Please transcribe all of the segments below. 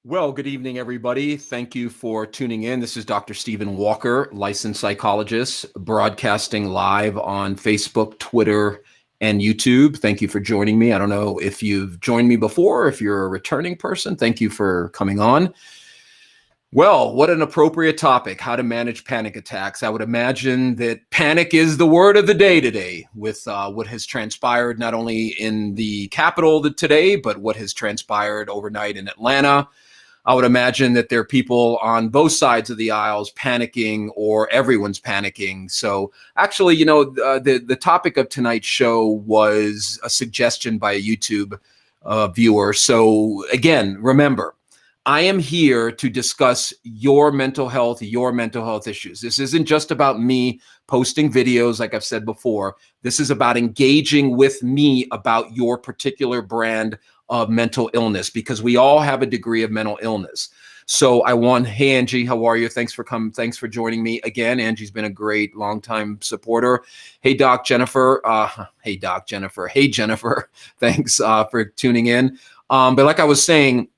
Well, good evening, everybody. Thank you for tuning in. This is Dr. Stephen Walker, licensed psychologist, broadcasting live on Facebook, Twitter, and YouTube. Thank you for joining me. I don't know if you've joined me before, if you're a returning person. Thank you for coming on. Well, what an appropriate topic, how to manage panic attacks. I would imagine that panic is the word of the day today with what has transpired not only in the Capitol today, but what has transpired overnight in Atlanta. I would imagine that there are people on both sides of the aisles panicking, or everyone's panicking. So actually, the topic of tonight's show was a suggestion by a YouTube viewer. So again, remember, I am here to discuss your mental health issues. This isn't just about me posting videos, like I've said before. This is about engaging with me about your particular brand of mental illness, because we all have a degree of mental illness. So hey, Angie, how are you? Thanks for coming. Thanks for joining me again. Angie's been a great longtime supporter. Hey, Doc Jennifer. Hey, Jennifer. Thanks for tuning in. But like I was saying,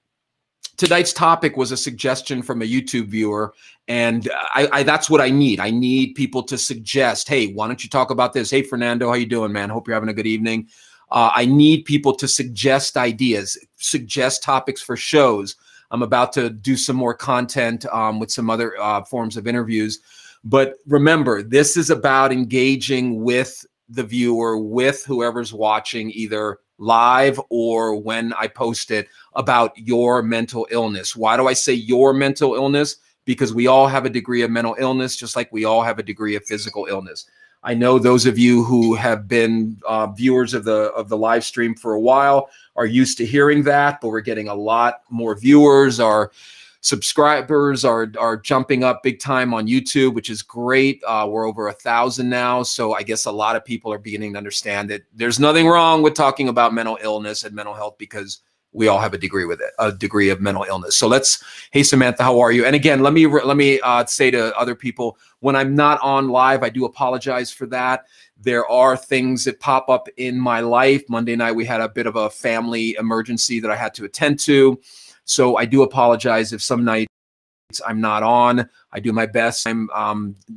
tonight's topic was a suggestion from a YouTube viewer, and I that's what I need. I need people to suggest, hey, why don't you talk about this? Hey, Fernando, how you doing, man? Hope you're having a good evening. I need people to suggest ideas, suggest topics for shows. I'm about to do some more content with some other forms of interviews. But remember, this is about engaging with the viewer, with whoever's watching, either live or when I post it, about your mental illness. Why do I say your mental illness? Because we all have a degree of mental illness, just like we all have a degree of physical illness. I know those of you who have been viewers of the live stream for a while are used to hearing that, but we're getting a lot more viewers. Our subscribers are jumping up big time on YouTube, which is great. We're over 1,000 now. So I guess a lot of people are beginning to understand that there's nothing wrong with talking about mental illness and mental health, because we all have a degree with it, a degree of mental illness. So hey, Samantha, how are you? And again, let me say to other people, when I'm not on live, I do apologize for that. There are things that pop up in my life. Monday night, we had a bit of a family emergency that I had to attend to. So I do apologize if some nights I'm not on. I do my best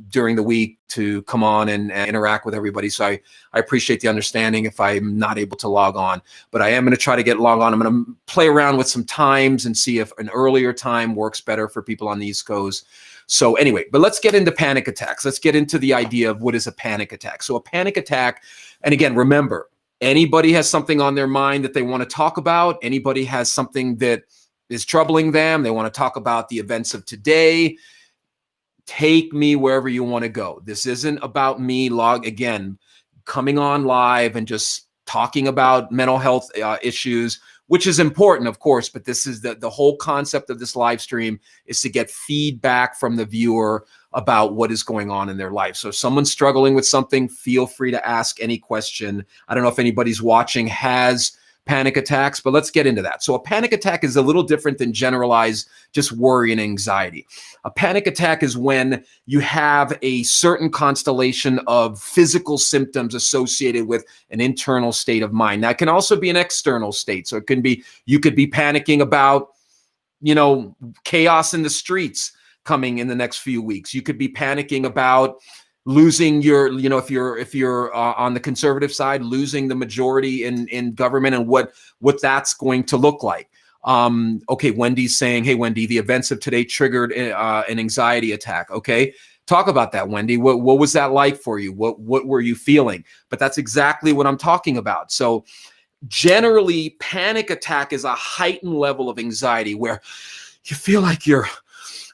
during the week to come on and interact with everybody. So I appreciate the understanding if I'm not able to log on. But I am going to try to log on. I'm going to play around with some times and see if an earlier time works better for people on the East Coast. So anyway, but let's get into panic attacks. Let's get into the idea of what is a panic attack. So a panic attack, and again, remember, anybody has something on their mind that they want to talk about. Anybody has something that is troubling them. They want to talk about the events of today. Take me wherever you want to go. This isn't about me coming on live and just talking about mental health issues, which is important, of course, but this is the whole concept of this live stream is to get feedback from the viewer about what is going on in their life. So if someone's struggling with something, feel free to ask any question. I don't know if anybody's watching has panic attacks, but let's get into that. So a panic attack is a little different than generalized just worry and anxiety. A panic attack is when you have a certain constellation of physical symptoms associated with an internal state of mind. That can also be an external state. So you could be panicking about, chaos in the streets coming in the next few weeks. You could be panicking about losing your, if you're on the conservative side, losing the majority in government and what that's going to look like. Okay, Wendy's saying, hey, Wendy, the events of today triggered an anxiety attack. Okay, talk about that, Wendy. What was that like for you? What were you feeling? But that's exactly what I'm talking about. So generally, panic attack is a heightened level of anxiety where you feel like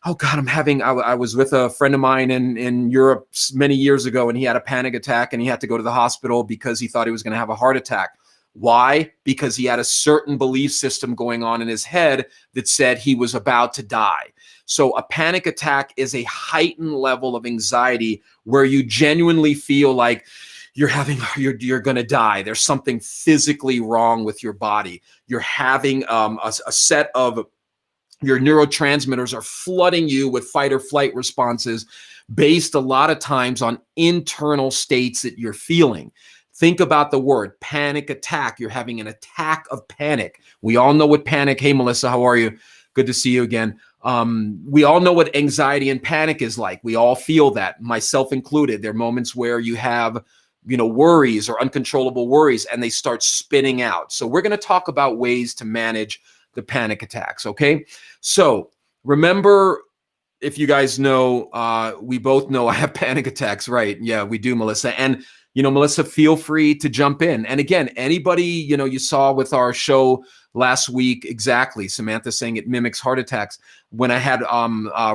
oh God, I was with a friend of mine in Europe many years ago, and he had a panic attack and he had to go to the hospital because he thought he was going to have a heart attack. Why? Because he had a certain belief system going on in his head that said he was about to die. So a panic attack is a heightened level of anxiety where you genuinely feel like you're going to die. There's something physically wrong with your body. You're having a set of your neurotransmitters are flooding you with fight or flight responses based a lot of times on internal states that you're feeling. Think about the word panic attack. You're having an attack of panic. We all know what panic. Hey, Melissa, how are you? Good to see you again. We all know what anxiety and panic is like. We all feel that, myself included. There are moments where you have, worries or uncontrollable worries, and they start spinning out. So we're going to talk about ways to manage the panic attacks. Okay. So remember, if you guys know, we both know I have panic attacks, right? Yeah, we do, Melissa. And, Melissa, feel free to jump in. And again, anybody, you saw with our show last week, exactly, Samantha saying it mimics heart attacks. When I had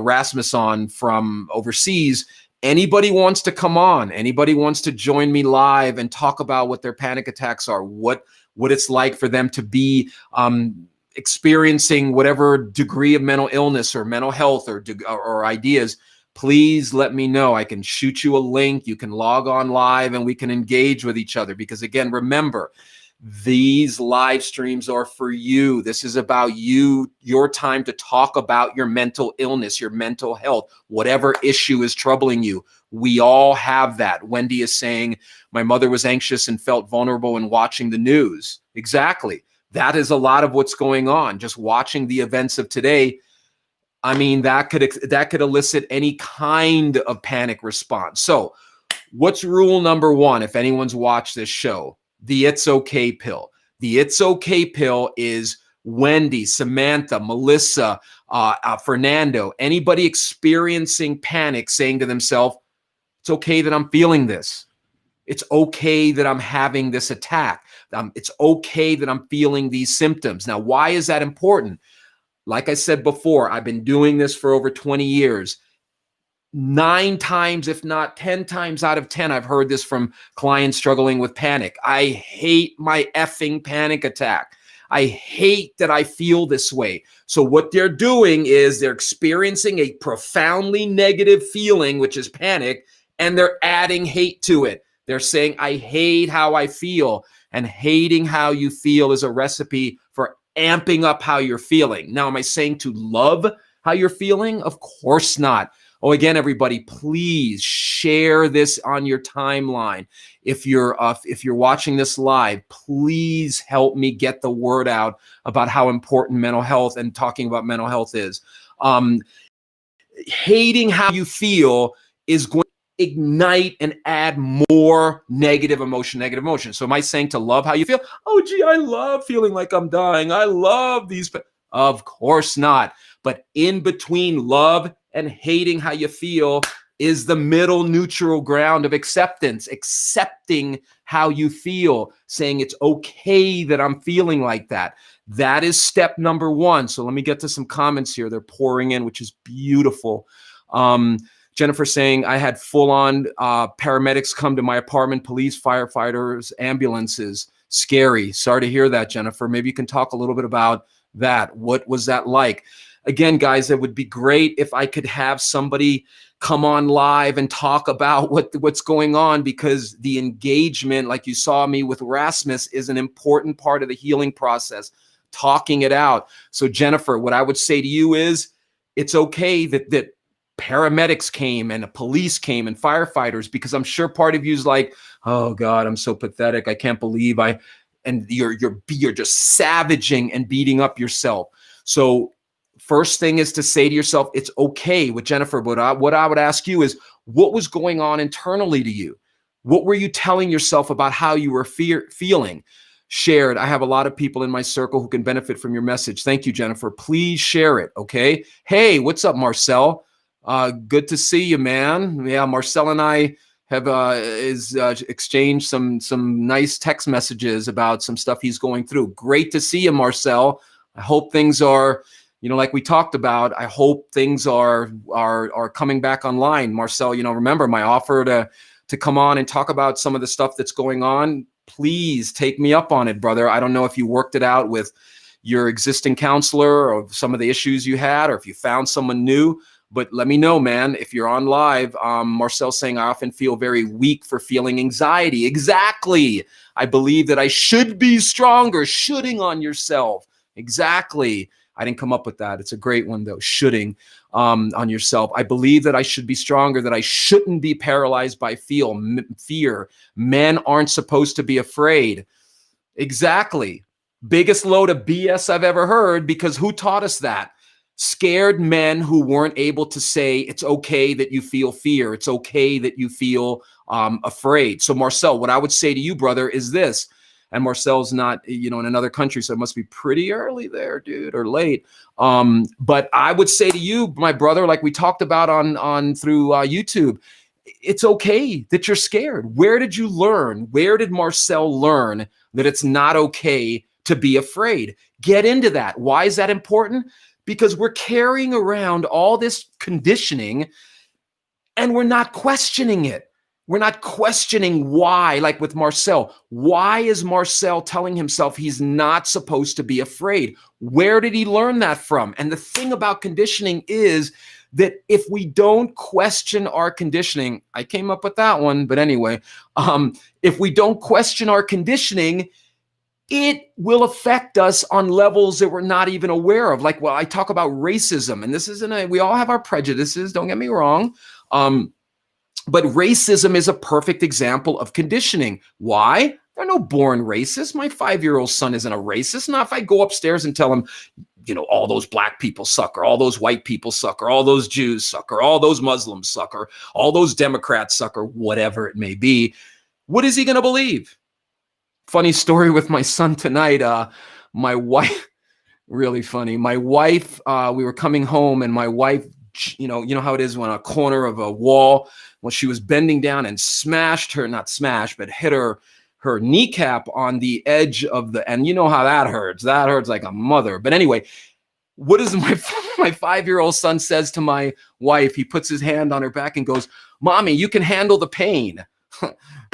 Rasmus on from overseas, anybody wants to come on, anybody wants to join me live and talk about what their panic attacks are, what it's like for them to be experiencing whatever degree of mental illness or mental health or ideas, please let me know. I can shoot you a link. You can log on live and we can engage with each other. Because again, remember, these live streams are for you. This is about you, your time to talk about your mental illness, your mental health, whatever issue is troubling you. We all have that. Wendy is saying, my mother was anxious and felt vulnerable in watching the news. Exactly. That is a lot of what's going on. Just watching the events of today, I mean, that could elicit any kind of panic response. So what's rule number one, if anyone's watched this show? The it's okay pill. The it's okay pill is Wendy, Samantha, Melissa, Fernando, anybody experiencing panic saying to themselves, it's okay that I'm feeling this. It's okay that I'm having this attack. It's okay that I'm feeling these symptoms. Now, why is that important? Like I said before, I've been doing this for over 20 years. 9 times, if not 10 times out of 10, I've heard this from clients struggling with panic. I hate my effing panic attack. I hate that I feel this way. So what they're doing is they're experiencing a profoundly negative feeling, which is panic, and they're adding hate to it. They're saying, I hate how I feel. And hating how you feel is a recipe for amping up how you're feeling. Now, am I saying to love how you're feeling? Of course not. Oh, again, everybody, please share this on your timeline. If you're watching this live, please help me get the word out about how important mental health and talking about mental health is. Hating how you feel is going to ignite and add more negative emotion. So am I saying to love how you feel? Oh, gee, I love feeling like I'm dying. I love these. Of course not. But in between love and hating how you feel is the middle neutral ground of acceptance, accepting how you feel, saying it's okay that I'm feeling like that. That is step number one. So let me get to some comments here. They're pouring in, which is beautiful. Jennifer saying, I had full-on paramedics come to my apartment, police, firefighters, ambulances. Scary. Sorry to hear that, Jennifer. Maybe you can talk a little bit about that. What was that like? Again, guys, it would be great if I could have somebody come on live and talk about what's going on, because the engagement, like you saw me with Rasmus, is an important part of the healing process, talking it out. So Jennifer, what I would say to you is, it's okay that paramedics came and police came and firefighters, because I'm sure part of you is like, oh God, I'm so pathetic. I can't believe and you're just savaging and beating up yourself. So first thing is to say to yourself, it's okay. With Jennifer, what I would ask you is, what was going on internally to you? What were you telling yourself about how you were feeling? Shared. I have a lot of people in my circle who can benefit from your message. Thank you, Jennifer. Please share it. Okay. Hey, what's up, Marcel? Good to see you, man. Yeah, Marcel and I have exchanged some nice text messages about some stuff he's going through. Great to see you, Marcel. I hope things are, like we talked about, I hope things are coming back online. Marcel, remember my offer to come on and talk about some of the stuff that's going on. Please take me up on it, brother. I don't know if you worked it out with your existing counselor or some of the issues you had, or if you found someone new, but let me know, man. If you're on live, Marcel's saying, I often feel very weak for feeling anxiety. Exactly. I believe that I should be stronger. Shoulding on yourself. Exactly. I didn't come up with that. It's a great one, though. Shoulding on yourself. I believe that I should be stronger, that I shouldn't be paralyzed by fear. Men aren't supposed to be afraid. Exactly. Biggest load of BS I've ever heard, because who taught us that? Scared men who weren't able to say, it's okay that you feel fear. It's okay that you feel afraid. So Marcel, what I would say to you, brother, is this, and Marcel's not, in another country, so it must be pretty early there, dude, or late. But I would say to you, my brother, like we talked about on through YouTube, it's okay that you're scared. Where did you learn? Where did Marcel learn that it's not okay to be afraid? Get into that. Why is that important? Because we're carrying around all this conditioning and we're not questioning it. We're not questioning why, like with Marcel. Why is Marcel telling himself he's not supposed to be afraid? Where did he learn that from? And the thing about conditioning is that if we don't question our conditioning, I came up with that one, but anyway, if we don't question our conditioning, it will affect us on levels that we're not even aware of. Like, well, I talk about racism, and this isn't we all have our prejudices, don't get me wrong. But racism is a perfect example of conditioning. Why? There are no born racists. My 5-year-old son isn't a racist. Not if I go upstairs and tell him, all those black people suck, or all those white people suck, or all those Jews suck, or all those Muslims suck, or all those Democrats suck, or whatever it may be. What is he going to believe? Funny story with my son tonight. My wife, really funny. My wife, we were coming home, and my wife, you know how it is when a corner of a wall, when she was bending down and hit her kneecap on the edge of and you know how that hurts. That hurts like a mother. But anyway, what is my 5-year-old son says to my wife? He puts his hand on her back and goes, "Mommy, you can handle the pain."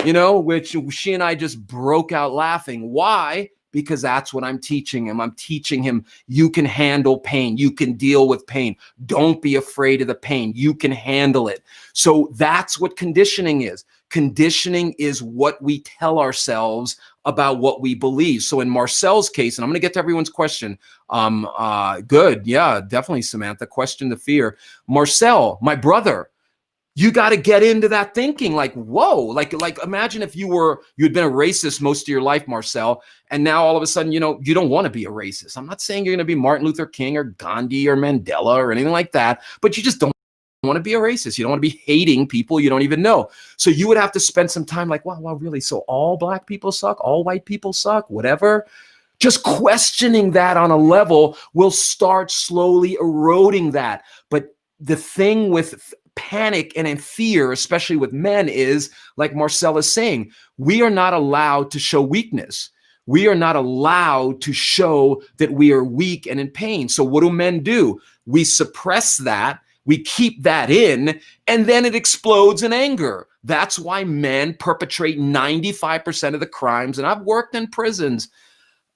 Which she and I just broke out laughing. Why? Because that's what I'm teaching him. I'm teaching him, you can handle pain. You can deal with pain. Don't be afraid of the pain. You can handle it. So that's what conditioning is. Conditioning is what we tell ourselves about what we believe. So in Marcel's case, and I'm going to get to everyone's question. Good. Yeah, definitely, Samantha. Question the fear. Marcel, my brother, you got to get into that thinking like, whoa, like imagine if you'd been a racist most of your life, Marcel, and now all of a sudden, you don't want to be a racist. I'm not saying you're going to be Martin Luther King or Gandhi or Mandela or anything like that, but you just don't want to be a racist. You don't want to be hating people you don't even know. So you would have to spend some time like, wow, really? So all black people suck? All white people suck? Whatever. Just questioning that on a level will start slowly eroding that. But the thing with panic and in fear, especially with men, is like Marcel is saying, we are not allowed to show weakness. We are not allowed to show that we are weak and in pain. So what do men do? We suppress that. We keep that in, and then it explodes in anger. That's why men perpetrate 95% of the crimes. And I've worked in prisons.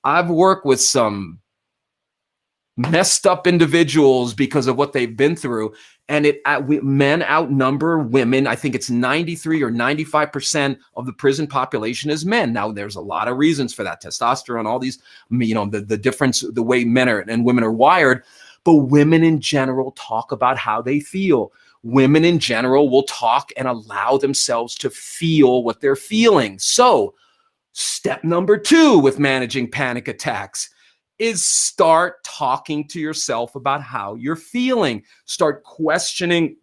I've worked with some messed up individuals because of what they've been through. And men outnumber women. I think it's 93 or 95% of the prison population is men. Now, there's a lot of reasons for that. Testosterone, all these, the difference, the way men and women are wired. But women in general talk about how they feel. Women in general will talk and allow themselves to feel what they're feeling. So step number 2 with managing panic attacks is start talking to yourself about how you're feeling. Start questioning,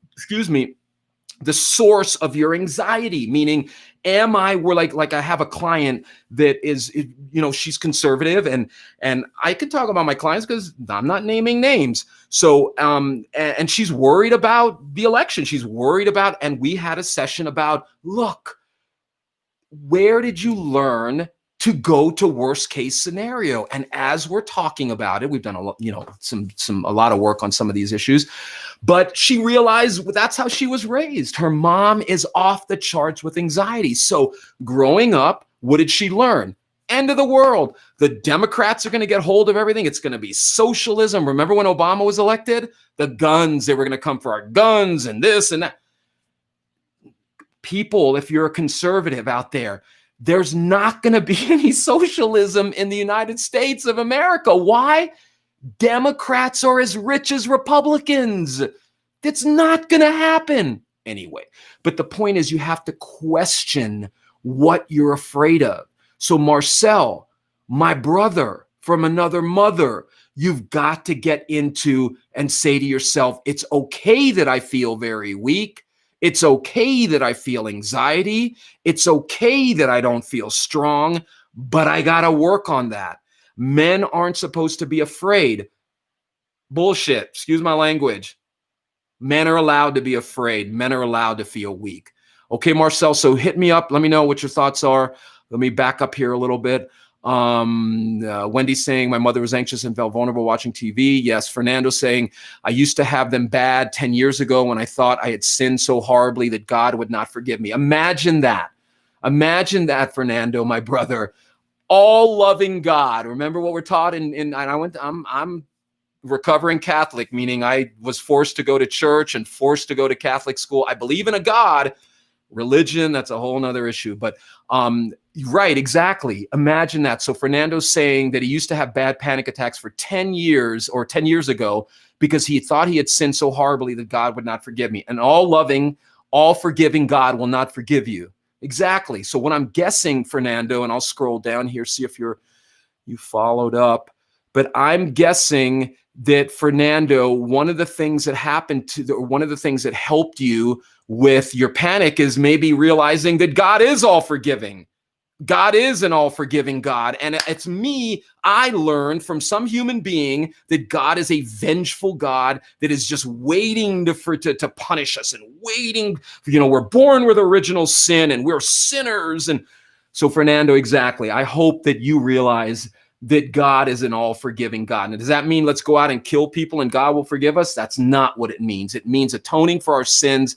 the source of your anxiety. Meaning, we're like I have a client that is, she's conservative, and I can talk about my clients because I'm not naming names. So, and she's worried about the election. She's worried about, and we had a session about, look, where did you learn to go to worst case scenario? And as we're talking about it, we've done a lot of work on some of these issues, but she realized that's how she was raised. Her mom is off the charts with anxiety. So growing up, what did she learn? End of the world. The Democrats are going to get hold of everything. It's going to be socialism. Remember when Obama was elected? The guns, they were going to come for our guns and this and that. People, if you're a conservative out there, there's not going to be any socialism in the United States of America. Why? Democrats are as rich as Republicans. That's not going to happen anyway. But the point is, you have to question what you're afraid of. So Marcel, my brother, from another mother. You've got to get into and say to yourself, it's okay that I feel very weak. It's okay that I feel anxiety. It's okay that I don't feel strong, but I got to work on that. Men aren't supposed to be afraid. Bullshit. Excuse my language. Men are allowed to be afraid. Men are allowed to feel weak. Okay, Marcel, so hit me up. Let me know what your thoughts are. Let me back up here a little bit. Wendy's saying, my mother was anxious and felt vulnerable watching TV. Yes. Fernando saying, I used to have them bad 10 years ago when I thought I had sinned so horribly that God would not forgive me. Imagine that. Imagine that, Fernando, my brother. All loving God. Remember what we're taught I'm recovering Catholic, meaning I was forced to go to church and forced to go to Catholic school. I believe in a God. Religion, that's a whole nother issue. But right, exactly. Imagine that. So Fernando's saying that he used to have bad panic attacks for 10 years or 10 years ago because he thought he had sinned so horribly that God would not forgive me. And all loving, all forgiving God will not forgive you. Exactly. So what I'm guessing, Fernando, and I'll scroll down here, see if you followed up, but I'm guessing that, Fernando, one of the things that happened one of the things that helped you with your panic is maybe realizing that God is all forgiving. God is an all forgiving God. And it's me. I learned from some human being that God is a vengeful God that is just waiting to punish us and waiting. We're born with original sin and we're sinners. And so, Fernando, exactly. I hope that you realize that God is an all-forgiving God. And does that mean let's go out and kill people and God will forgive us? That's not what it means. It means atoning for our sins,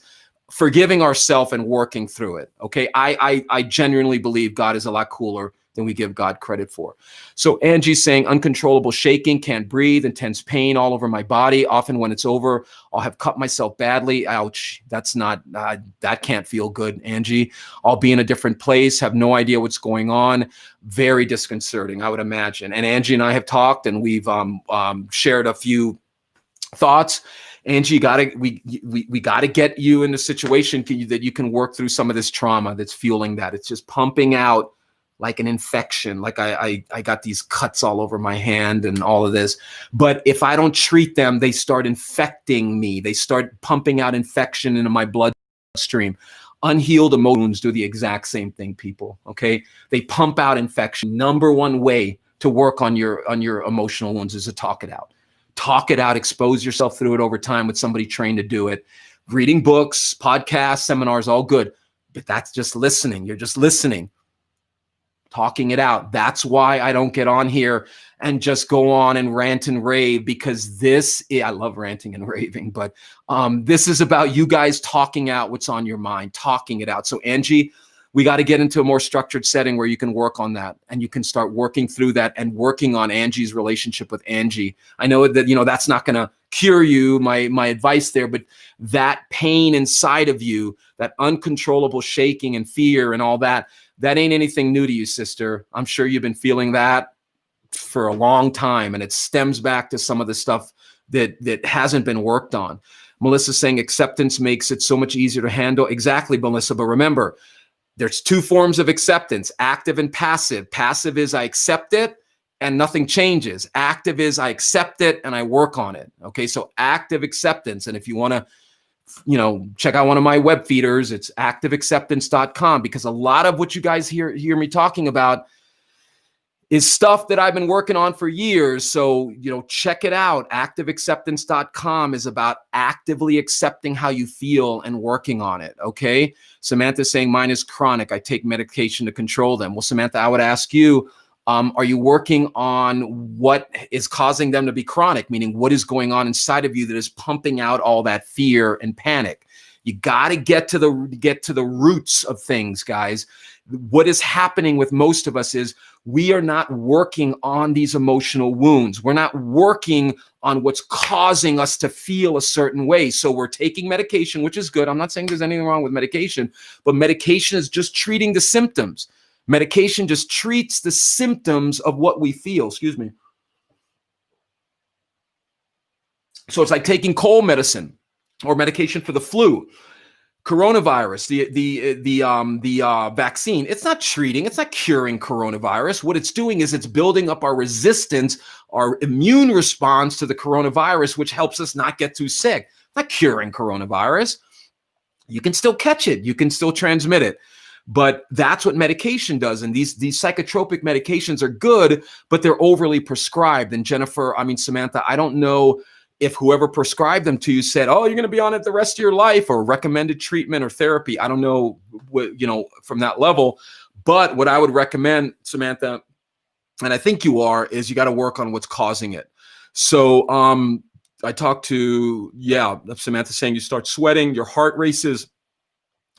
forgiving ourselves, and working through it. Okay, I genuinely believe God is a lot cooler than we give God credit for. So Angie's saying, uncontrollable shaking, can't breathe, intense pain all over my body. Often when it's over, I'll have cut myself badly. Ouch, that's not, that can't feel good, Angie. I'll be in a different place, have no idea what's going on. Very disconcerting, I would imagine. And Angie and I have talked and we've shared a few thoughts. Angie, we got to get you in a situation that you can work through some of this trauma that's fueling that. It's just pumping out like an infection. Like I got these cuts all over my hand and all of this. But if I don't treat them, they start infecting me. They start pumping out infection into my bloodstream. Unhealed emotional wounds do the exact same thing, people. Okay, they pump out infection. Number one way to work on your emotional wounds is to talk it out. Talk it out, expose yourself through it over time with somebody trained to do it. Reading books, podcasts, seminars, all good. But that's just listening. You're just listening. Talking it out. That's why I don't get on here and just go on and rant and rave, because I love ranting and raving, but this is about you guys talking out what's on your mind, talking it out. So Angie, we got to get into a more structured setting where you can work on that and you can start working through that and working on Angie's relationship with Angie. I know that, that's not going to cure you, my advice there, but that pain inside of you, that uncontrollable shaking and fear and all that ain't anything new to you, sister. I'm sure you've been feeling that for a long time, and it stems back to some of the stuff that hasn't been worked on. Melissa's saying acceptance makes it so much easier to handle. Exactly, Melissa, but remember, there's two forms of acceptance, active and passive. Passive is I accept it and nothing changes. Active is I accept it and I work on it. Okay, so active acceptance. And if you want to, check out one of my web feeders, it's activeacceptance.com, because a lot of what you guys hear me talking about is stuff that I've been working on for years. So, check it out. Activeacceptance.com is about actively accepting how you feel and working on it. Okay. Samantha's saying mine is chronic. I take medication to control them. Well, Samantha, I would ask you, are you working on what is causing them to be chronic? Meaning what is going on inside of you that is pumping out all that fear and panic? You got to get to the roots of things, guys. What is happening with most of us is we are not working on these emotional wounds. We're not working on what's causing us to feel a certain way. So we're taking medication, which is good. I'm not saying there's anything wrong with medication, but medication is just treating the symptoms. Medication just treats the symptoms of what we feel. Excuse me. So it's like taking cold medicine or medication for the flu. Coronavirus, the vaccine, it's not treating, it's not curing coronavirus. What it's doing is it's building up our resistance, our immune response to the coronavirus, which helps us not get too sick. It's not curing coronavirus. You can still catch it. You can still transmit it. But that's what medication does. And these psychotropic medications are good, but they're overly prescribed. And Samantha, I don't know if whoever prescribed them to you said, oh, you're going to be on it the rest of your life, or recommended treatment or therapy. I don't know what, from that level. But what I would recommend, Samantha, and I think you are, is you got to work on what's causing it. So I talked to, Samantha saying you start sweating, your heart races,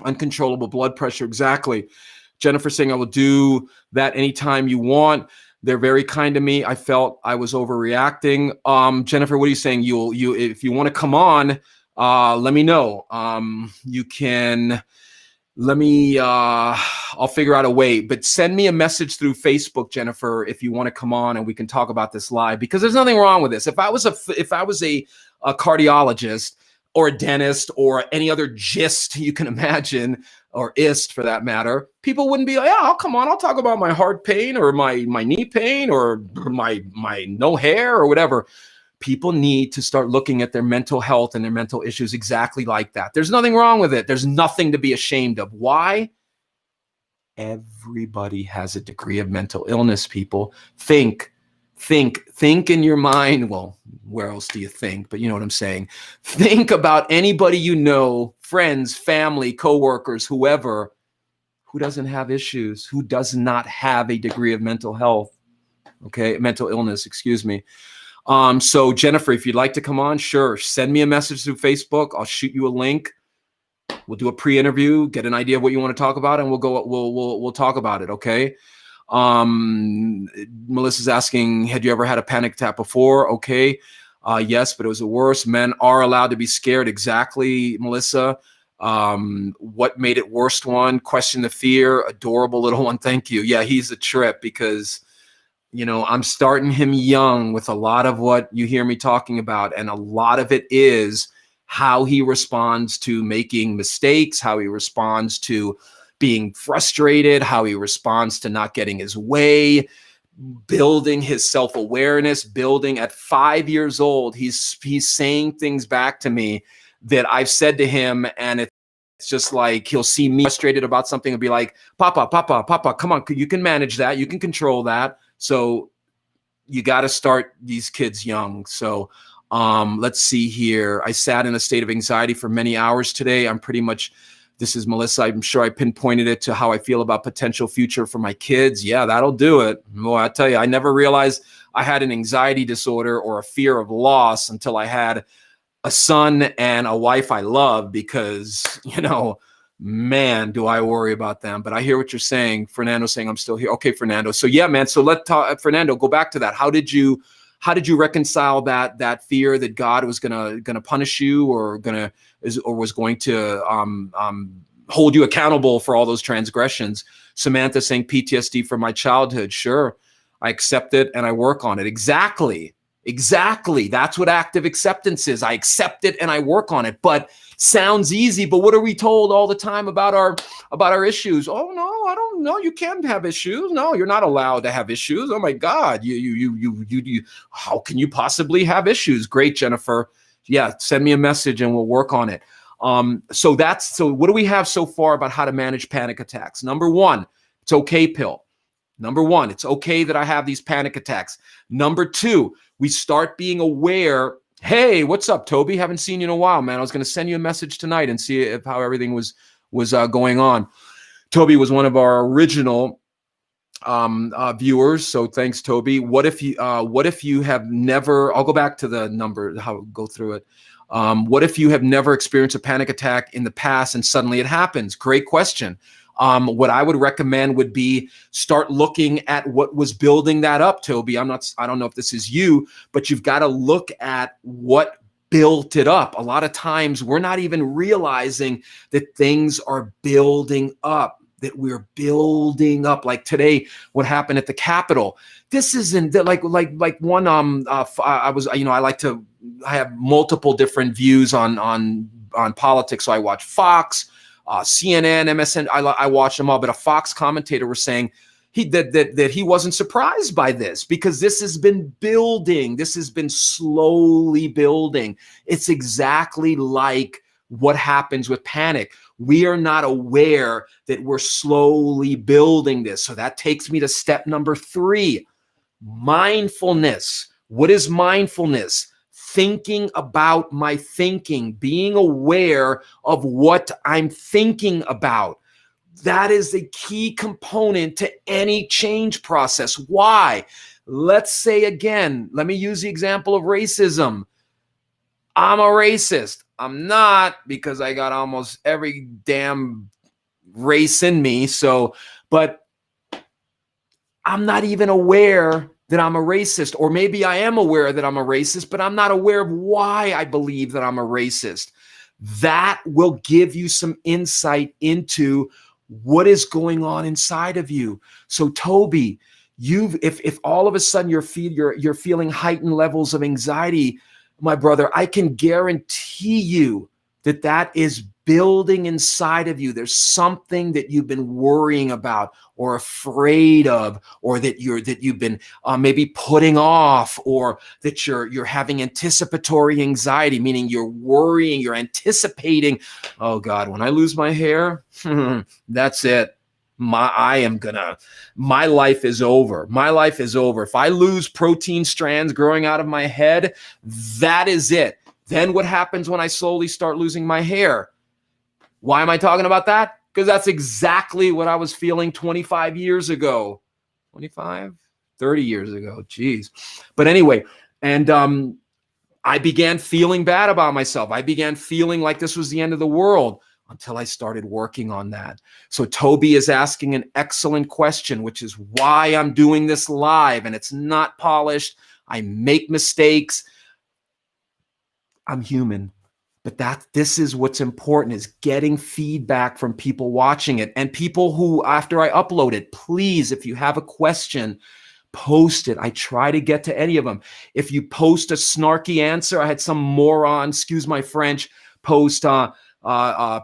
uncontrollable blood pressure. Exactly. Jennifer saying I will do that anytime you want. They're very kind to me. I felt I was overreacting. Jennifer, what are you saying? You if you want to come on, let me know. You can. Let me. I'll figure out a way. But send me a message through Facebook, Jennifer, if you want to come on and we can talk about this live. Because there's nothing wrong with this. If I was a cardiologist or a dentist or any other gist you can imagine, or ist for that matter, people wouldn't be like, yeah, I'll come on, I'll talk about my heart pain or my knee pain or my no hair or whatever. People need to start looking at their mental health and their mental issues exactly like that. There's nothing wrong with it. There's nothing to be ashamed of. Why? Everybody has a degree of mental illness, people. Think in your mind. Well, where else do you think? But you know what I'm saying. Think about anybody you know, friends, family, coworkers, whoever, who doesn't have issues, who does not have a degree of mental health, mental illness, excuse me. So Jennifer, if you'd like to come on, sure, send me a message through Facebook. I'll shoot you a link. We'll do a pre-interview, get an idea of what you want to talk about, and we'll talk about it, okay? Melissa's asking, had you ever had a panic attack before? Okay. Yes, but it was the worst. Men are allowed to be scared. Exactly, Melissa. What made it worst one? Question the fear. Adorable little one. Thank you. Yeah, he's a trip because, I'm starting him young with a lot of what you hear me talking about. And a lot of it is how he responds to making mistakes, how he responds to being frustrated, how he responds to not getting his way, building his self-awareness, building at 5 years old. He's saying things back to me that I've said to him, and it's just like he'll see me frustrated about something and be like, Papa, come on, you can manage that, you can control that. So you got to start these kids young. So let's see here. I sat in a state of anxiety for many hours today. This is Melissa. I'm sure I pinpointed it to how I feel about potential future for my kids. Yeah, that'll do it. Well, I tell you, I never realized I had an anxiety disorder or a fear of loss until I had a son and a wife I love, because, man, do I worry about them. But I hear what you're saying. Fernando saying I'm still here. Okay, Fernando. So yeah, man. So let's talk, Fernando, go back to that. How did you reconcile that fear that God was gonna punish you or was going to hold you accountable for all those transgressions? Samantha saying PTSD from my childhood. Sure, I accept it and I work on it. Exactly. That's what active acceptance is. I accept it and I work on it. But sounds easy, but what are we told all the time about our issues? Oh no, I don't know. You can't have issues. No, you're not allowed to have issues. Oh my God, you how can you possibly have issues? Great, Jennifer. Yeah, send me a message and we'll work on it. So what do we have so far about how to manage panic attacks? Number one, it's okay pill. Number one, it's okay that I have these panic attacks. Number two, we start being aware. Hey, what's up, Toby? Haven't seen you in a while, man. I was going to send you a message tonight and see how everything was going on. Toby was one of our original viewers, so thanks, Toby. What if you have never? I'll go back to the number. Go through it. What if you have never experienced a panic attack in the past and suddenly it happens? Great question. What I would recommend would be start looking at what was building that up, Toby. I don't know if this is you, but you've got to look at what built it up. A lot of times we're not even realizing that things are building up, that we're building up. Like today, what happened at the Capitol. This isn't like one, I have multiple different views on on politics, so I watch Fox, CNN, MSN. I watch them all, but a Fox commentator was saying that he wasn't surprised by this because this has been building. This has been slowly building. It's exactly like what happens with panic. We are not aware that we're slowly building this. So that takes me to step number 3, mindfulness. What is mindfulness? Thinking about my thinking, being aware of what I'm thinking about. That is a key component to any change process. Why? Let's say again, let me use the example of racism. I'm a racist. I'm not, because I got almost every damn race in me. But I'm not even aware that I'm a racist, or maybe I am aware that I'm a racist, but I'm not aware of why I believe that I'm a racist. That will give you some insight into what is going on inside of you. So Toby, if all of a sudden you're feeling heightened levels of anxiety, my brother, I can guarantee you that is building inside of you. There's something that you've been worrying about or afraid of, or that you've been maybe putting off, or that you're having anticipatory anxiety, meaning you're worrying, you're anticipating, oh God, when I lose my hair, that's it. My life is over. My life is over. If I lose protein strands growing out of my head, that is it. Then what happens when I slowly start losing my hair? Why am I talking about that? Because that's exactly what I was feeling 25 years ago. 25? 30 years ago. Geez. But anyway, and I began feeling bad about myself. I began feeling like this was the end of the world until I started working on that. So Toby is asking an excellent question, which is why I'm doing this live, and it's not polished. I make mistakes. I'm human. But this is what's important, is getting feedback from people watching it, and people who, after I upload it, please, if you have a question, post it. I try to get to any of them. If you post a snarky answer, I had some moron, excuse my French, post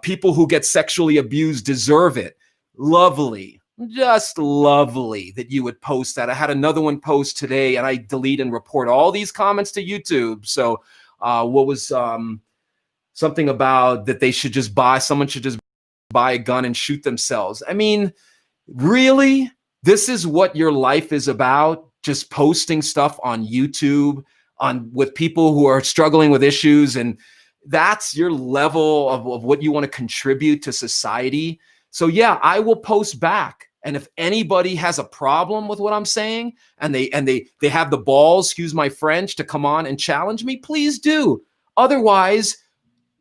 people who get sexually abused deserve it. Lovely. Just lovely that you would post that. I had another one post today, and I delete and report all these comments to YouTube. So what was something about that someone should just buy a gun and shoot themselves. I mean, really? This is what your life is about? Just posting stuff on YouTube with people who are struggling with issues, and that's your level of what you want to contribute to society? So yeah, I will post back. And if anybody has a problem with what I'm saying, and they have the balls, excuse my French, to come on and challenge me, please do. Otherwise,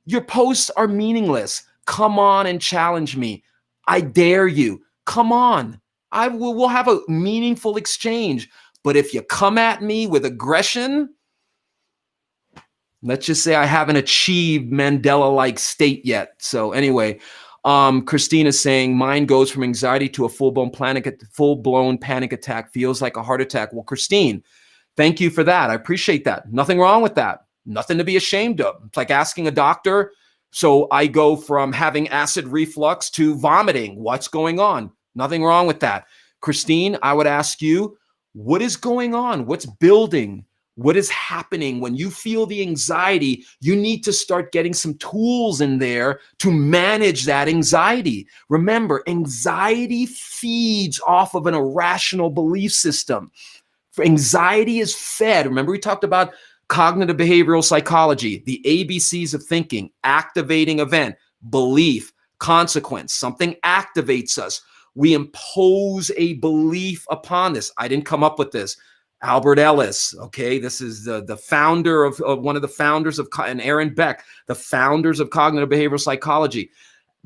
your posts are meaningless. Come on and challenge me. I dare you. Come on. We'll have a meaningful exchange. But if you come at me with aggression, let's just say I haven't achieved Mandela-like state yet. So anyway, Christine is saying, mine goes from anxiety to a full-blown panic attack. Feels like a heart attack. Well, Christine, thank you for that. I appreciate that. Nothing wrong with that. Nothing to be ashamed of. It's like asking a doctor, so I go from having acid reflux to vomiting. What's going on? Nothing wrong with that. Christine, I would ask you, what is going on? What's building? What is happening? When you feel the anxiety, you need to start getting some tools in there to manage that anxiety. Remember, anxiety feeds off of an irrational belief system. Anxiety is fed. Remember, we talked about cognitive behavioral psychology, the ABCs of thinking: activating event, belief, consequence. Something activates us. We impose a belief upon this. I didn't come up with this. Albert Ellis, okay? This is the founder of one of the founders of, and Aaron Beck, the founders of cognitive behavioral psychology.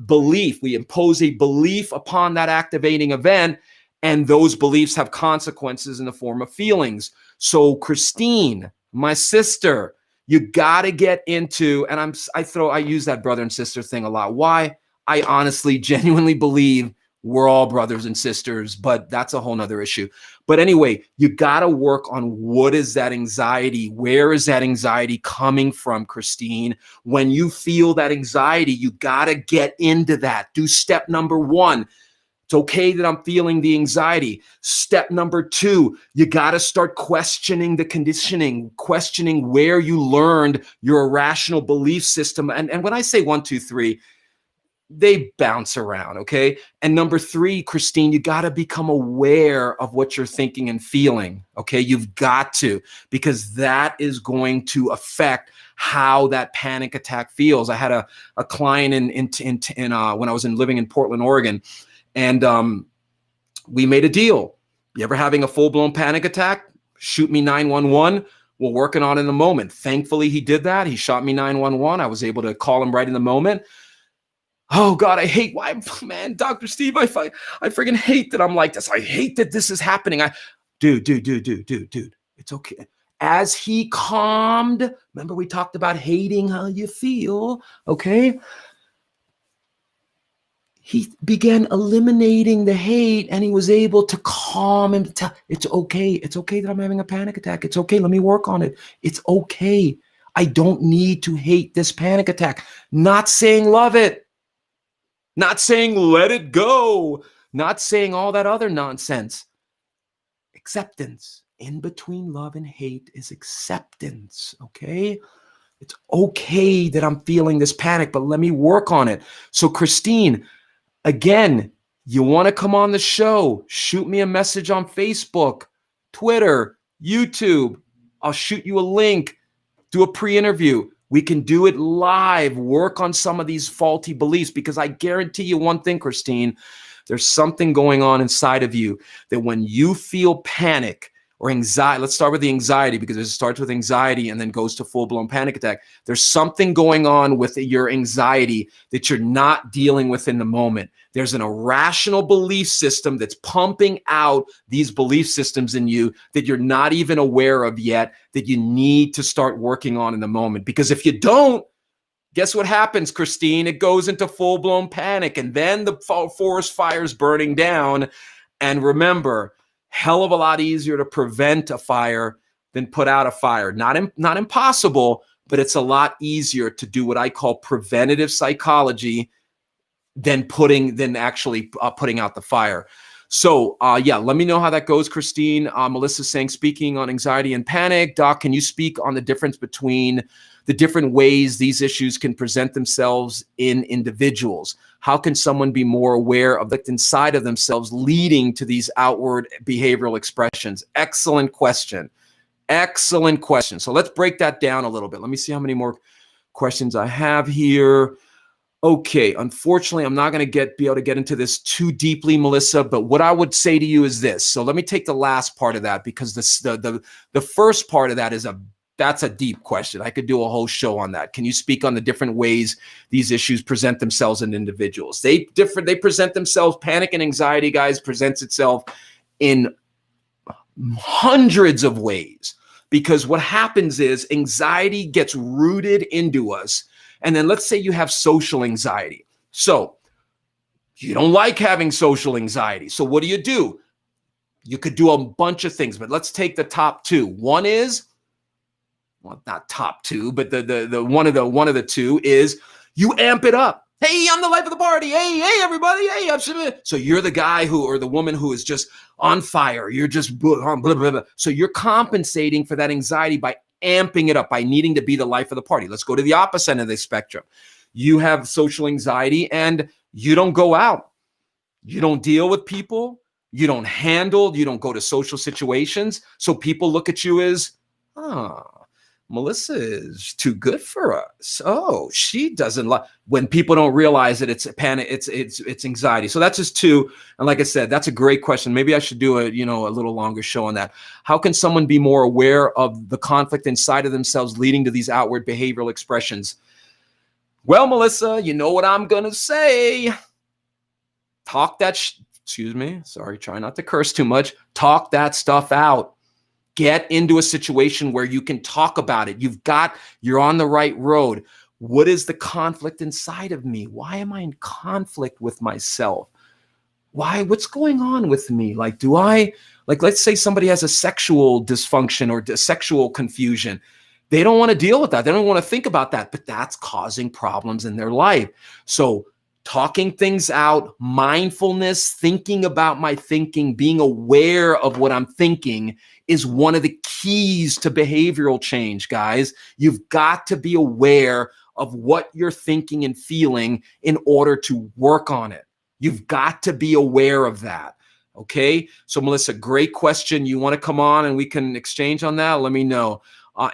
Belief, we impose a belief upon that activating event, and those beliefs have consequences in the form of feelings. So Christine, my sister, you got to get into, and I use that brother and sister thing a lot. Why? I honestly, genuinely believe we're all brothers and sisters, but that's a whole nother issue. But anyway, you got to work on what is that anxiety? Where is that anxiety coming from, Christine? When you feel that anxiety, you got to get into that. Do step number 1. It's okay that I'm feeling the anxiety. Step number 2, you got to start questioning the conditioning, questioning where you learned your irrational belief system. And when I say 1, 2, 3, they bounce around, okay? And number 3, Christine, you got to become aware of what you're thinking and feeling, okay? You've got to, because that is going to affect how that panic attack feels. I had a client when I was living in Portland, Oregon, and we made a deal. You ever having a full-blown panic attack? Shoot me 911. We're working on it in the moment. Thankfully, he did that. He shot me 911. I was able to call him right in the moment. Oh God, I hate man, Dr. Steve, I freaking hate that I'm like this. I hate that this is happening. Dude, it's okay. As he calmed, remember we talked about hating how you feel, okay? He began eliminating the hate, and he was able to calm him. It's okay. It's okay that I'm having a panic attack. It's okay. Let me work on it. It's okay. I don't need to hate this panic attack. Not saying love it. Not saying let it go. Not saying all that other nonsense. Acceptance. In between love and hate is acceptance, okay? It's okay that I'm feeling this panic, but let me work on it. So Christine, again, you want to come on the show, shoot me a message on Facebook, Twitter, YouTube. I'll shoot you a link, do a pre-interview. We can do it live, work on some of these faulty beliefs, because I guarantee you one thing, Christine, there's something going on inside of you that when you feel panic or anxiety, let's start with the anxiety, because it starts with anxiety and then goes to full-blown panic attack. There's something going on with your anxiety that you're not dealing with in the moment. There's an irrational belief system that's pumping out these belief systems in you that you're not even aware of yet, that you need to start working on in the moment. Because if you don't, guess what happens, Christine? It goes into full-blown panic, and then the forest fire's burning down. And remember, hell of a lot easier to prevent a fire than put out a fire. Not impossible, but it's a lot easier to do what I call preventative psychology than actually putting out the fire. So yeah, let me know how that goes, Christine. Melissa's saying, speaking on anxiety and panic, Doc, can you speak on the difference between the different ways these issues can present themselves in individuals? How can someone be more aware of the inside of themselves leading to these outward behavioral expressions? Excellent question. Excellent question. So let's break that down a little bit. Let me see how many more questions I have here. Okay, unfortunately, I'm not going to be able to get into this too deeply, Melissa, but what I would say to you is this. So let me take the last part of that, because the first part of that that's a deep question. I could do a whole show on that. Can you speak on the different ways these issues present themselves in individuals? They present themselves, panic and anxiety, guys, presents itself in hundreds of ways, because what happens is anxiety gets rooted into us. And then let's say you have social anxiety. So you don't like having social anxiety. So what do? You could do a bunch of things, but let's take the top 2. One is, well, not top 2, but the one of the 2 is you amp it up. Hey, I'm the life of the party. Hey, everybody. Hey, so you're the guy or the woman who is just on fire. You're just blah, blah, blah, blah. So you're compensating for that anxiety by amping it up, by needing to be the life of the party. Let's go to the opposite end of the spectrum. You have social anxiety and you don't go out. You don't deal with people. You don't go to social situations. So people look at you as, Melissa is too good for us. Oh, she doesn't like, when people don't realize that it's panic, it's anxiety. So that's just 2. And like I said, that's a great question. Maybe I should do a little longer show on that. How can someone be more aware of the conflict inside of themselves leading to these outward behavioral expressions? Well, Melissa, you know what I'm going to say. Talk that, try not to curse too much. Talk that stuff out. Get into a situation where you can talk about it. You're on the right road. What is the conflict inside of me? Why am I in conflict with myself? Why? What's going on with me? Like, let's say somebody has a sexual dysfunction or sexual confusion. They don't want to deal with that. They don't want to think about that, but that's causing problems in their life. So talking things out, mindfulness, thinking about my thinking, being aware of what I'm thinking is one of the keys to behavioral change, guys. You've got to be aware of what you're thinking and feeling in order to work on it. You've got to be aware of that. Okay. So Melissa, great question. You want to come on and we can exchange on that? Let me know.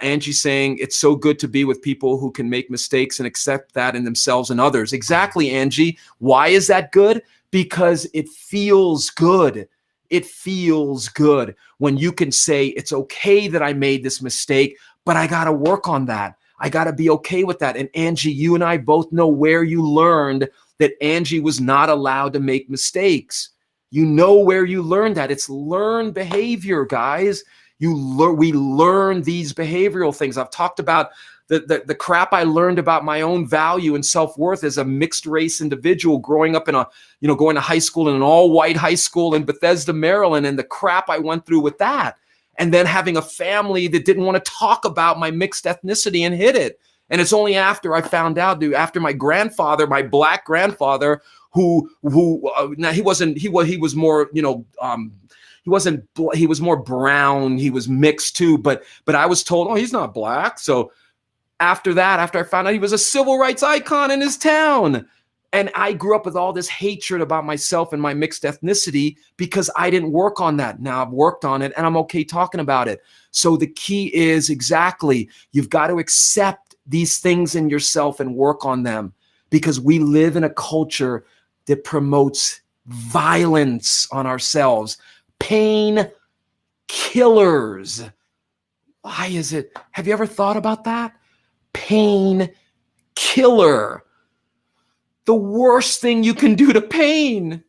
Angie saying it's so good to be with people who can make mistakes and accept that in themselves and others. Exactly, Angie. Why is that good? Because it feels good. It feels good when you can say it's okay that I made this mistake, but I got to work on that. I got to be okay with that. And Angie, you and I both know where you learned that Angie was not allowed to make mistakes. You know where you learned that. It's learned behavior, guys. We learn these behavioral things. I've talked about the crap I learned about my own value and self-worth as a mixed race individual growing up going to high school in an all-white high school in Bethesda, Maryland, and the crap I went through with that. And then having a family that didn't want to talk about my mixed ethnicity and hid it. And it's only after I found out, dude, after my grandfather, my black grandfather, who now he was more, he was more brown, he was mixed too, but I was told, oh, he's not black. So after I found out he was a civil rights icon in his town. And I grew up with all this hatred about myself and my mixed ethnicity because I didn't work on that. Now I've worked on it and I'm okay talking about it. So the key is exactly, you've got to accept these things in yourself and work on them, because we live in a culture that promotes violence on ourselves. Pain killers. Why is it? Have you ever thought about that? Pain killer. The worst thing you can do to pain.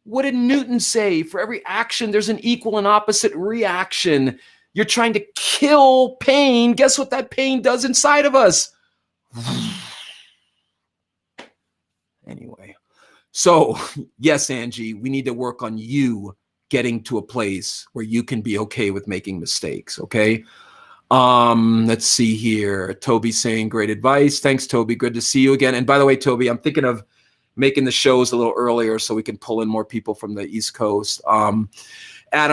What did Newton say? For every action, there's an equal and opposite reaction. You're trying to kill pain. Guess what that pain does inside of us? Anyway, so yes, Angie, we need to work on you getting to a place where you can be okay with making mistakes, okay? Let's see here. Toby saying great advice. Thanks, Toby. Good to see you again. And by the way, Toby, I'm thinking of making the shows a little earlier so we can pull in more people from the East Coast. Adam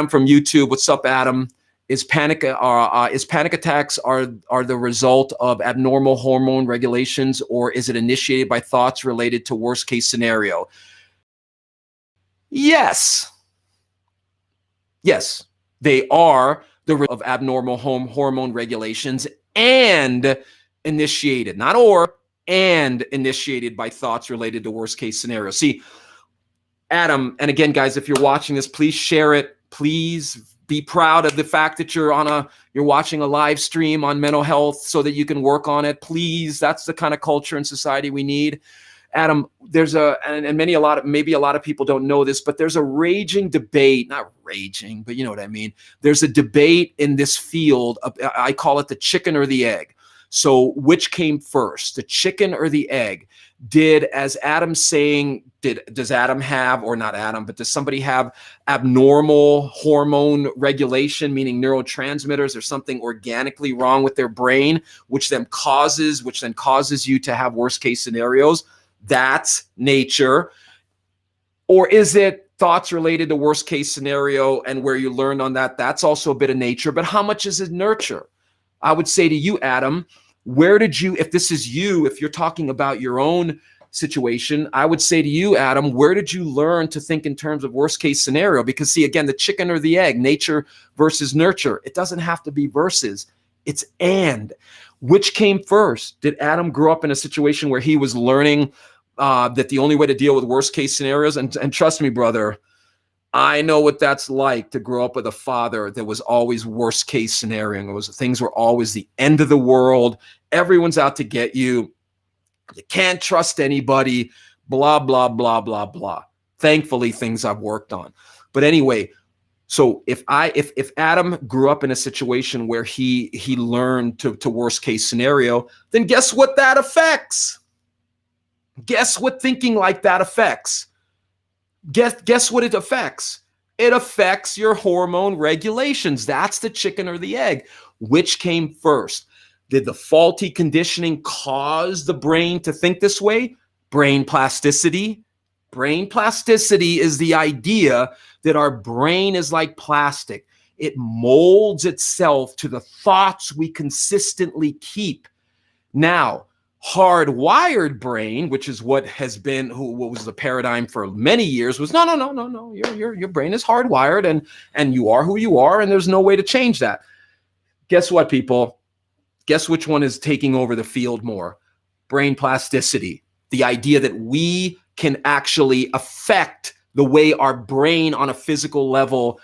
from YouTube. What's up, Adam? Is panic attacks are the result of abnormal hormone regulations, or is it initiated by thoughts related to worst case scenario? Yes. Yes, they are the result of abnormal hormone regulations and initiated, not or, and initiated by thoughts related to worst case scenario. See, Adam, and again, guys, if you're watching this, please share it. Please be proud of the fact that you're watching a live stream on mental health so that you can work on it. Please, that's the kind of culture and society we need. Adam, there's maybe a lot of people don't know this, but there's a raging debate, not raging, but you know what I mean. There's a debate in this field. I call it the chicken or the egg. So which came first, the chicken or the egg? As Adam's saying, does Adam have, or not Adam, but does somebody have abnormal hormone regulation, meaning neurotransmitters, or something organically wrong with their brain, which then causes you to have worst case scenarios? That's nature. Or is it thoughts related to worst case scenario and where you learned on that? That's also a bit of nature, but how much is it nurture? I would say to you, Adam, if you're talking about your own situation, I would say to you, Adam, where did you learn to think in terms of worst case scenario? Because see, again, the chicken or the egg, nature versus nurture. It doesn't have to be versus, it's and. Which came first? Did Adam grow up in a situation where he was learning that the only way to deal with worst case scenarios, and trust me, brother, I know what that's like to grow up with a father that was always worst case scenario. Things were always the end of the world. Everyone's out to get you. You can't trust anybody, blah, blah, blah, blah, blah. Thankfully, things I've worked on. But anyway, so if Adam grew up in a situation where he learned to worst case scenario, then guess what that affects? Guess what thinking like that affects? Guess what it affects? It affects your hormone regulations. That's the chicken or the egg. Which came first? Did the faulty conditioning cause the brain to think this way? Brain plasticity. Brain plasticity is the idea that our brain is like plastic. It molds itself to the thoughts we consistently keep. Now, hardwired brain, which is what has been, what was the paradigm for many years, was no. Your brain is hardwired, and you are who you are, and there's no way to change that. Guess what, people? Guess which one is taking over the field more? Brain plasticity. The idea that we can actually affect the way our brain on a physical level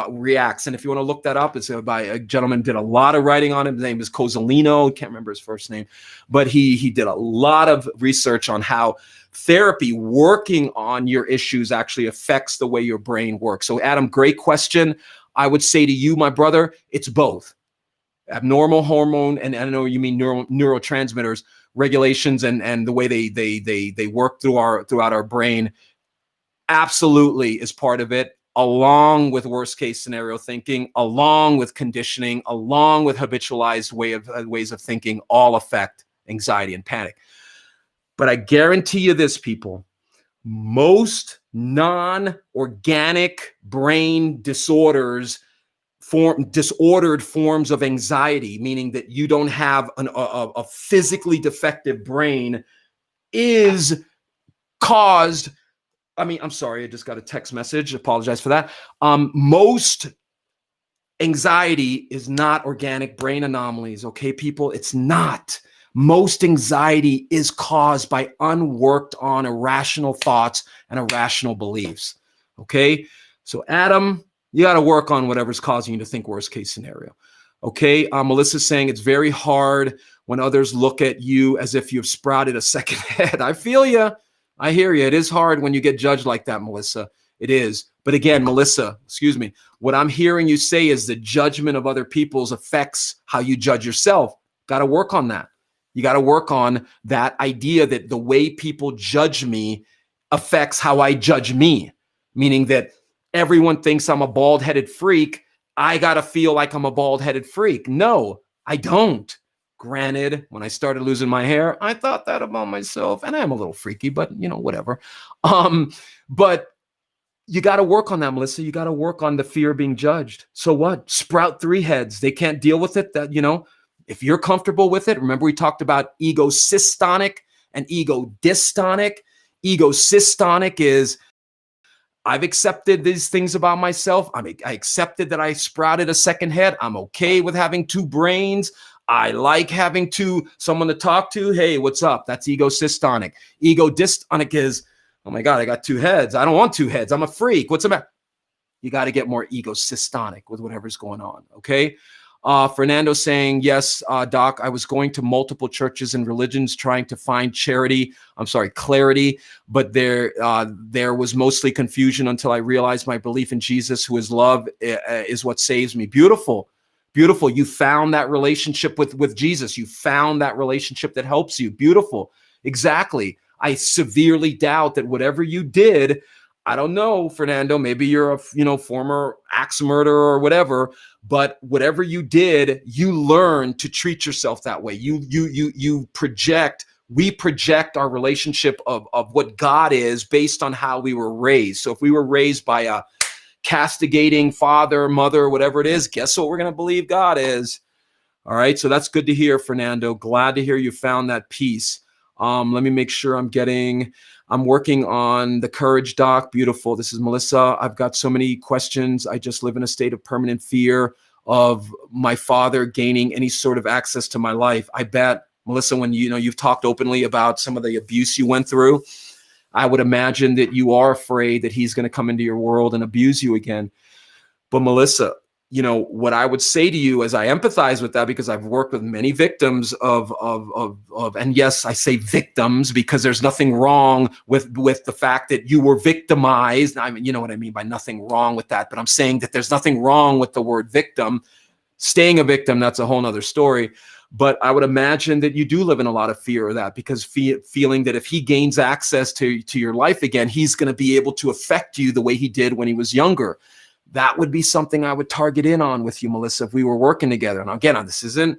reacts. And if you want to look that up, it's by a gentleman did a lot of writing on it. His name is Cozzolino. Can't remember his first name, but he did a lot of research on how therapy working on your issues actually affects the way your brain works. So Adam, great question. I would say to you, my brother, it's both. Abnormal hormone, and I know you mean neurotransmitters regulations and the way they work throughout our brain absolutely is part of it, along with worst case scenario thinking, along with conditioning, along with habitualized ways of thinking, all affect anxiety and panic. But I guarantee you this, people, most non-organic brain disorders, disordered forms of anxiety, meaning that you don't have a physically defective brain, is caused. I'm sorry, I just got a text message. Apologize for that. Most anxiety is not organic brain anomalies, okay, people? It's not. Most anxiety is caused by unworked on irrational thoughts and irrational beliefs, okay? So Adam, you got to work on whatever's causing you to think worst case scenario, okay? Melissa's saying it's very hard when others look at you as if you've sprouted a second head. I feel you. I hear you. It is hard when you get judged like that, Melissa. It is. But again, Melissa, excuse me, what I'm hearing you say is the judgment of other people's affects how you judge yourself. Got to work on that. You got to work on that idea that the way people judge me affects how I judge me, meaning that everyone thinks I'm a bald-headed freak. I got to feel like I'm a bald-headed freak. No, I don't. Granted, when I started losing my hair, I thought that about myself, and I am a little freaky, but whatever. But you got to work on that, Melissa. You got to work on the fear of being judged. So what? Sprout 3 heads. They can't deal with it. That, if you're comfortable with it, remember we talked about ego systonic and ego dystonic. Ego systonic is, I've accepted these things about myself. I accepted that I sprouted a second head. I'm okay with having 2 brains. I like having someone to talk to. Hey, what's up? That's ego systonic. Ego dystonic is, oh my God, I got 2 heads. I don't want 2 heads. I'm a freak. What's the matter? You got to get more ego systonic with whatever's going on. Okay. Fernando saying, yes, Doc, I was going to multiple churches and religions trying to find clarity, but there was mostly confusion until I realized my belief in Jesus, who is love, is what saves me. Beautiful. Beautiful. You found that relationship with Jesus. You found that relationship that helps you. Beautiful. Exactly. I severely doubt that whatever you did, I don't know, Fernando, maybe you're a former axe murderer or whatever, but whatever you did, you learned to treat yourself that way. We project our relationship of what God is based on how we were raised. So if we were raised by a castigating father, mother, whatever it is, guess what we're going to believe God is. All right. So that's good to hear, Fernando. Glad to hear you found that peace. Let me make sure I'm working on the courage, Doc. Beautiful. This is Melissa. I've got so many questions. I just live in a state of permanent fear of my father gaining any sort of access to my life. I bet, Melissa, when you've talked openly about some of the abuse you went through, I would imagine that you are afraid that he's going to come into your world and abuse you again. But Melissa, what I would say to you, as I empathize with that, because I've worked with many victims of, and yes, I say victims because there's nothing wrong with the fact that you were victimized. I mean, you know what I mean by nothing wrong with that, but I'm saying that there's nothing wrong with the word victim. Staying a victim, that's a whole nother story. But I would imagine that you do live in a lot of fear of that, because feeling that if he gains access to your life again, he's going to be able to affect you the way he did when he was younger. That would be something I would target in on with you, Melissa, if we were working together. And again, this isn't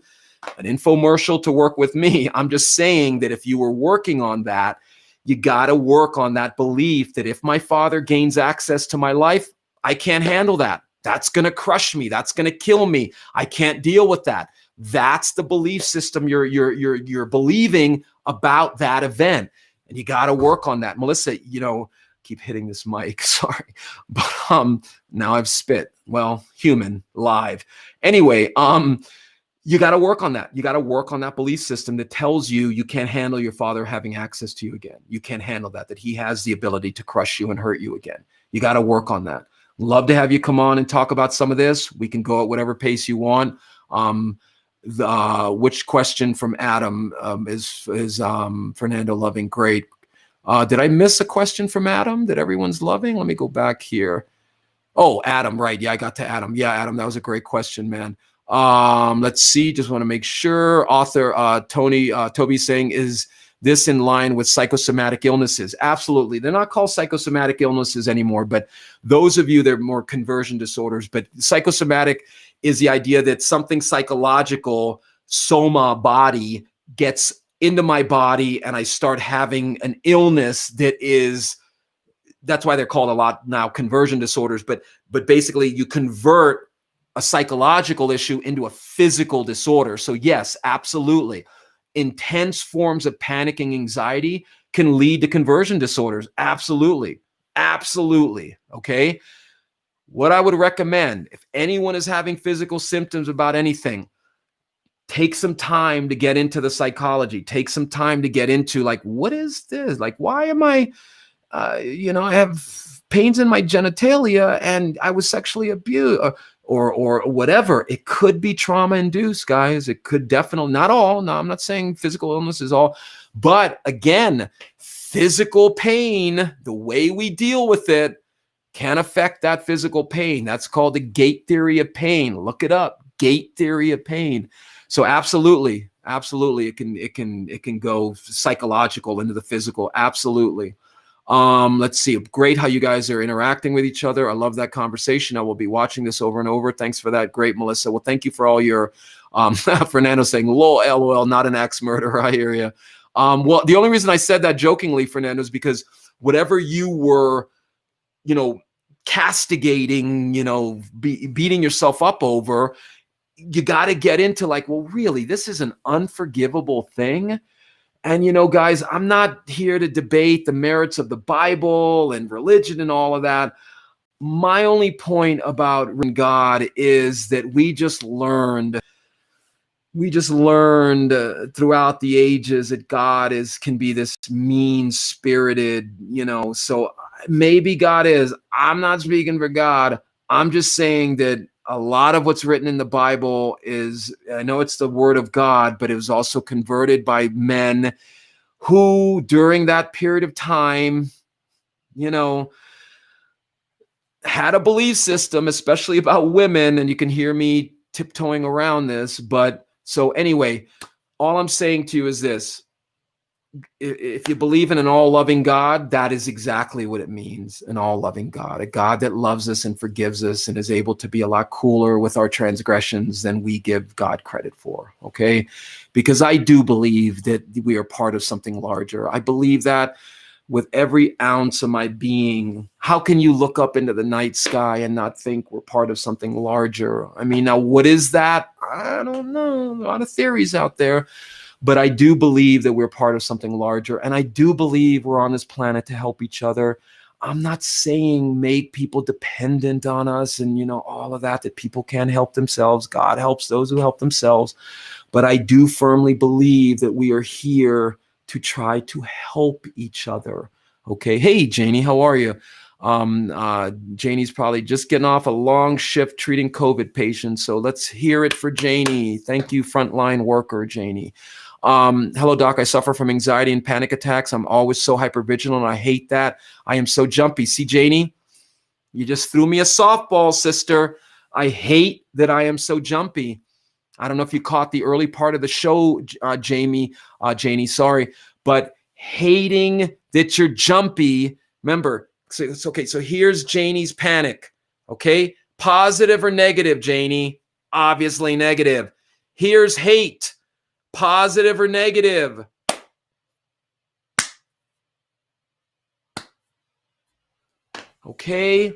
an infomercial to work with me. I'm just saying that if you were working on that, you got to work on that belief that if my father gains access to my life, I can't handle that. That's going to crush me. That's going to kill me. I can't deal with that. That's the belief system you're believing about that event. And you got to work on that. Melissa, keep hitting this mic, sorry. But now I've spit. Well, human, live. Anyway, you got to work on that. You got to work on that belief system that tells you you can't handle your father having access to you again. You can't handle that he has the ability to crush you and hurt you again. You got to work on that. Love to have you come on and talk about some of this. We can go at whatever pace you want. Which question from Adam is Fernando loving? Great. Did I miss a question from Adam that everyone's loving? Let me go back here. Oh, Adam, right. Yeah, I got to Adam. Yeah, Adam, that was a great question, man. Let's see. Just want to make sure. Author Toby saying, is this in line with psychosomatic illnesses? Absolutely. They're not called psychosomatic illnesses anymore, but those of you that are more conversion disorders. But psychosomatic is the idea that something psychological, soma, body, gets into my body and I start having an illness that's why they're called a lot now conversion disorders. But basically you convert a psychological issue into a physical disorder. So yes, absolutely. Intense forms of panic and anxiety can lead to conversion disorders. Absolutely. Absolutely. Okay. What I would recommend, if anyone is having physical symptoms about anything, take some time to get into the psychology. Take some time to get into what is this? Why am I, I have pains in my genitalia and I was sexually abused or whatever. It could be trauma induced, guys. It could definitely, not all. No, I'm not saying physical illness is all, but again, physical pain, the way we deal with it can affect that physical pain. That's called the gate theory of pain. Look it up. Gate theory of pain. So absolutely, it can go psychological into the physical. Absolutely. Let's see. Great how you guys are interacting with each other. I love that conversation. I will be watching this over and over. Thanks for that. Great, Melissa. Well, thank you for all your Fernando saying, LOL, not an axe murderer. I hear you. Well, the only reason I said that jokingly, Fernando, is because whatever you were, castigating, beating yourself up over, you got to get into well, really, this is an unforgivable thing. And, guys, I'm not here to debate the merits of the Bible and religion and all of that. My only point about God is that we just learned throughout the ages that God can be this mean-spirited, so maybe God is. I'm not speaking for God. I'm just saying that a lot of what's written in the Bible is, I know it's the word of God, but it was also converted by men who during that period of time, had a belief system, especially about women. And you can hear me tiptoeing around this. But so anyway, all I'm saying to you is this. If you believe in an all-loving God, that is exactly what it means, an all-loving God, a God that loves us and forgives us and is able to be a lot cooler with our transgressions than we give God credit for, okay? Because I do believe that we are part of something larger. I believe that with every ounce of my being. How can you look up into the night sky and not think we're part of something larger? I mean, now what is that? I don't know. A lot of theories out there. But I do believe that we're part of something larger. And I do believe we're on this planet to help each other. I'm not saying make people dependent on us and, all of that people can't help themselves. God helps those who help themselves. But I do firmly believe that we are here to try to help each other. Okay. Hey, Janie, how are you? Janie's probably just getting off a long shift treating COVID patients. So let's hear it for Janie. Thank you, frontline worker, Janie. Hello, doc. I suffer from anxiety and panic attacks. I'm always so hypervigilant. I hate that. I am so jumpy. See, Janie, you just threw me a softball, sister. I hate that I am so jumpy. I don't know if you caught the early part of the show, Janie, sorry, but hating that you're jumpy. Remember, so it's okay. So here's Janie's panic. Okay. Positive or negative, Janie? Obviously negative. Here's hate. Positive or negative? Okay.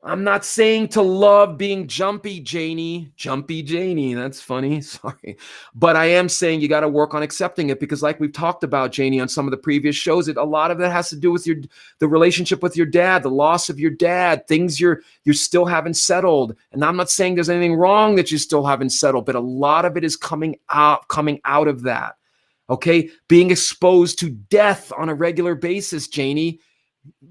I'm not saying to love being jumpy, Janie. Jumpy Janie. That's funny. Sorry. But I am saying you got to work on accepting it, because like we've talked about, Janie, on some of the previous shows, a lot of that has to do with the relationship with your dad, the loss of your dad, things you're still haven't settled. And I'm not saying there's anything wrong that you still haven't settled, but a lot of it is coming out of that. Okay? Being exposed to death on a regular basis, Janie.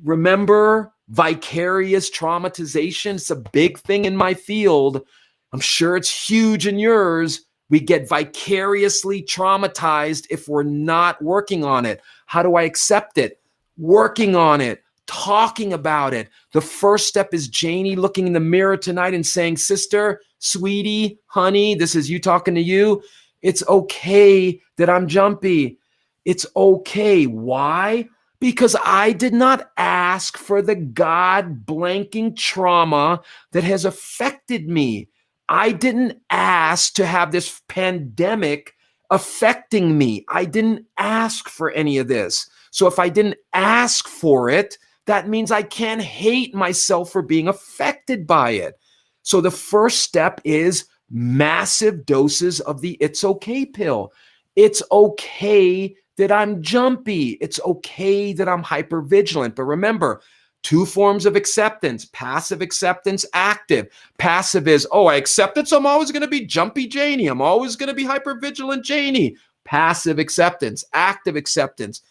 Remember, vicarious traumatization. It's a big thing in my field. I'm sure it's huge in yours. We get vicariously traumatized if we're not working on it. How do I accept it? Working on it, talking about it. The first step is Janie looking in the mirror tonight and saying, sister, sweetie, honey, this is you talking to you. It's okay that I'm jumpy. It's okay. Why? Because I did not ask for the God-blanking trauma that has affected me. I didn't ask to have this pandemic affecting me. I didn't ask for any of this. So if I didn't ask for it, that means I can't hate myself for being affected by it. So the first step is massive doses of the It's Okay pill. It's okay that I'm jumpy. It's okay that I'm hypervigilant. But remember, two forms of acceptance: passive acceptance, active. Passive is, oh, I accept it, so I'm always going to be jumpy Janie. I'm always going to be hypervigilant Janie. Passive acceptance. Active acceptance.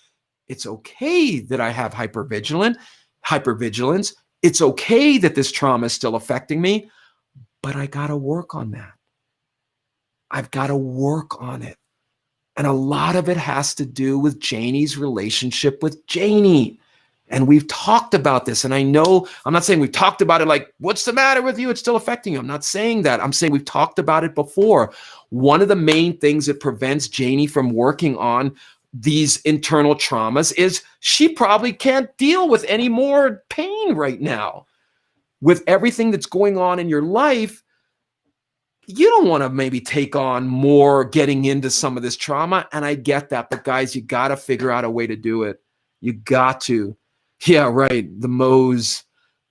It's okay that I have hypervigilance. It's okay that this trauma is still affecting me, but I got to work on that. I've got to work on it. And a lot of it has to do with Janie's relationship with Janie. And we've talked about this. And I know, I'm not saying we've talked about it like, what's the matter with you? It's still affecting you. I'm not saying that. I'm saying we've talked about it before. One of the main things that prevents Janie from working on these internal traumas is she probably can't deal with any more pain right now. With everything that's going on in your life, you don't want to maybe take on more getting into some of this trauma. And I get that. But guys, you got to figure out a way to do it. You got to. Yeah, right. The Mose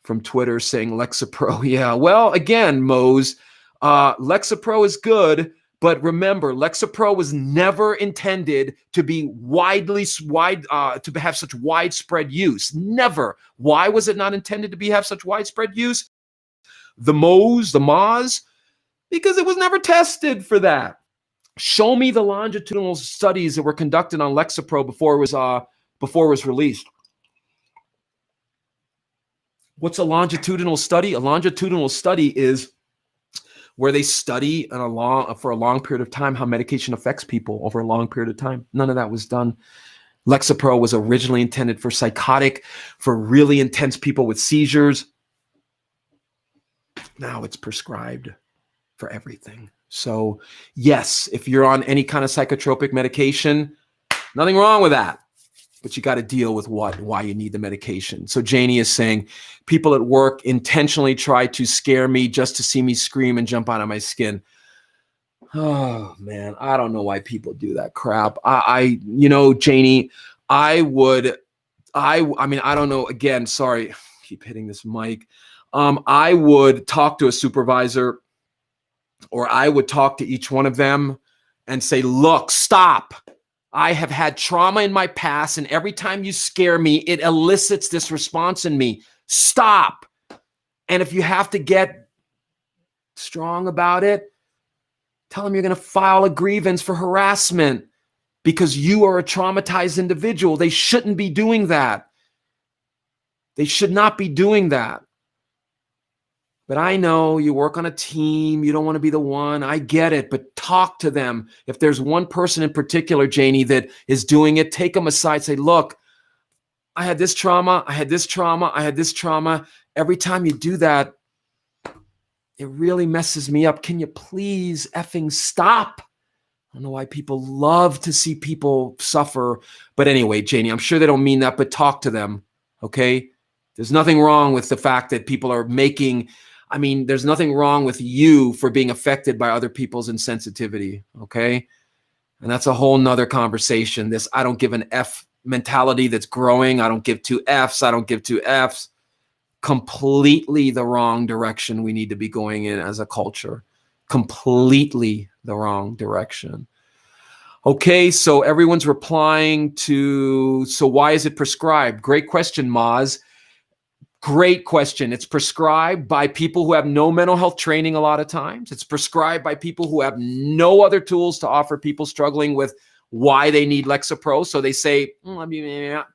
from Twitter saying Lexapro. Yeah. Well, again, Mose, Lexapro is good. But remember, Lexapro was never intended to be to have such widespread use. Never. Why was it not intended to have such widespread use? The Moz, because it was never tested for that. Show me the longitudinal studies that were conducted on Lexapro before it was released. What's a longitudinal study? A longitudinal study is where they study for a long period of time how medication affects people over a long period of time. None of that was done. Lexapro was originally intended for for really intense people with seizures. Now it's prescribed for everything. So yes, if you're on any kind of psychotropic medication, nothing wrong with that. But you got to deal with why you need the medication. So Janie is saying, people at work intentionally try to scare me just to see me scream and jump out of my skin. Oh man, I don't know why people do that crap. Janie, I mean, I don't know. Again, sorry, keep hitting this mic. I would talk to a supervisor, or I would talk to each one of them and say, look, stop. I have had trauma in my past, and every time you scare me, it elicits this response in me. Stop. And if you have to get strong about it, tell them you're going to file a grievance for harassment because you are a traumatized individual. They shouldn't be doing that. They should not be doing that. But I know you work on a team. You don't want to be the one. I get it. But talk to them. If there's one person in particular, Janie, that is doing it, take them aside. Say, look, I had this trauma. I had this trauma. I had this trauma. Every time you do that, It really messes me up. Can you please effing stop? I don't know why people love to see people suffer. But anyway, Janie, I'm sure they don't mean that, but talk to them, okay? There's nothing wrong with the fact that people are there's nothing wrong with you for being affected by other people's insensitivity, okay? And that's a whole nother conversation. This I don't give an F mentality that's growing. I don't give two Fs. I don't give two Fs. Completely the wrong direction we need to be going in as a culture. Completely the wrong direction. Okay, so everyone's replying to, so why is it prescribed? Great question, Maz. Great question. It's prescribed by people who have no mental health training a lot of times. It's prescribed by people who have no other tools to offer people struggling with why they need Lexapro. So they say,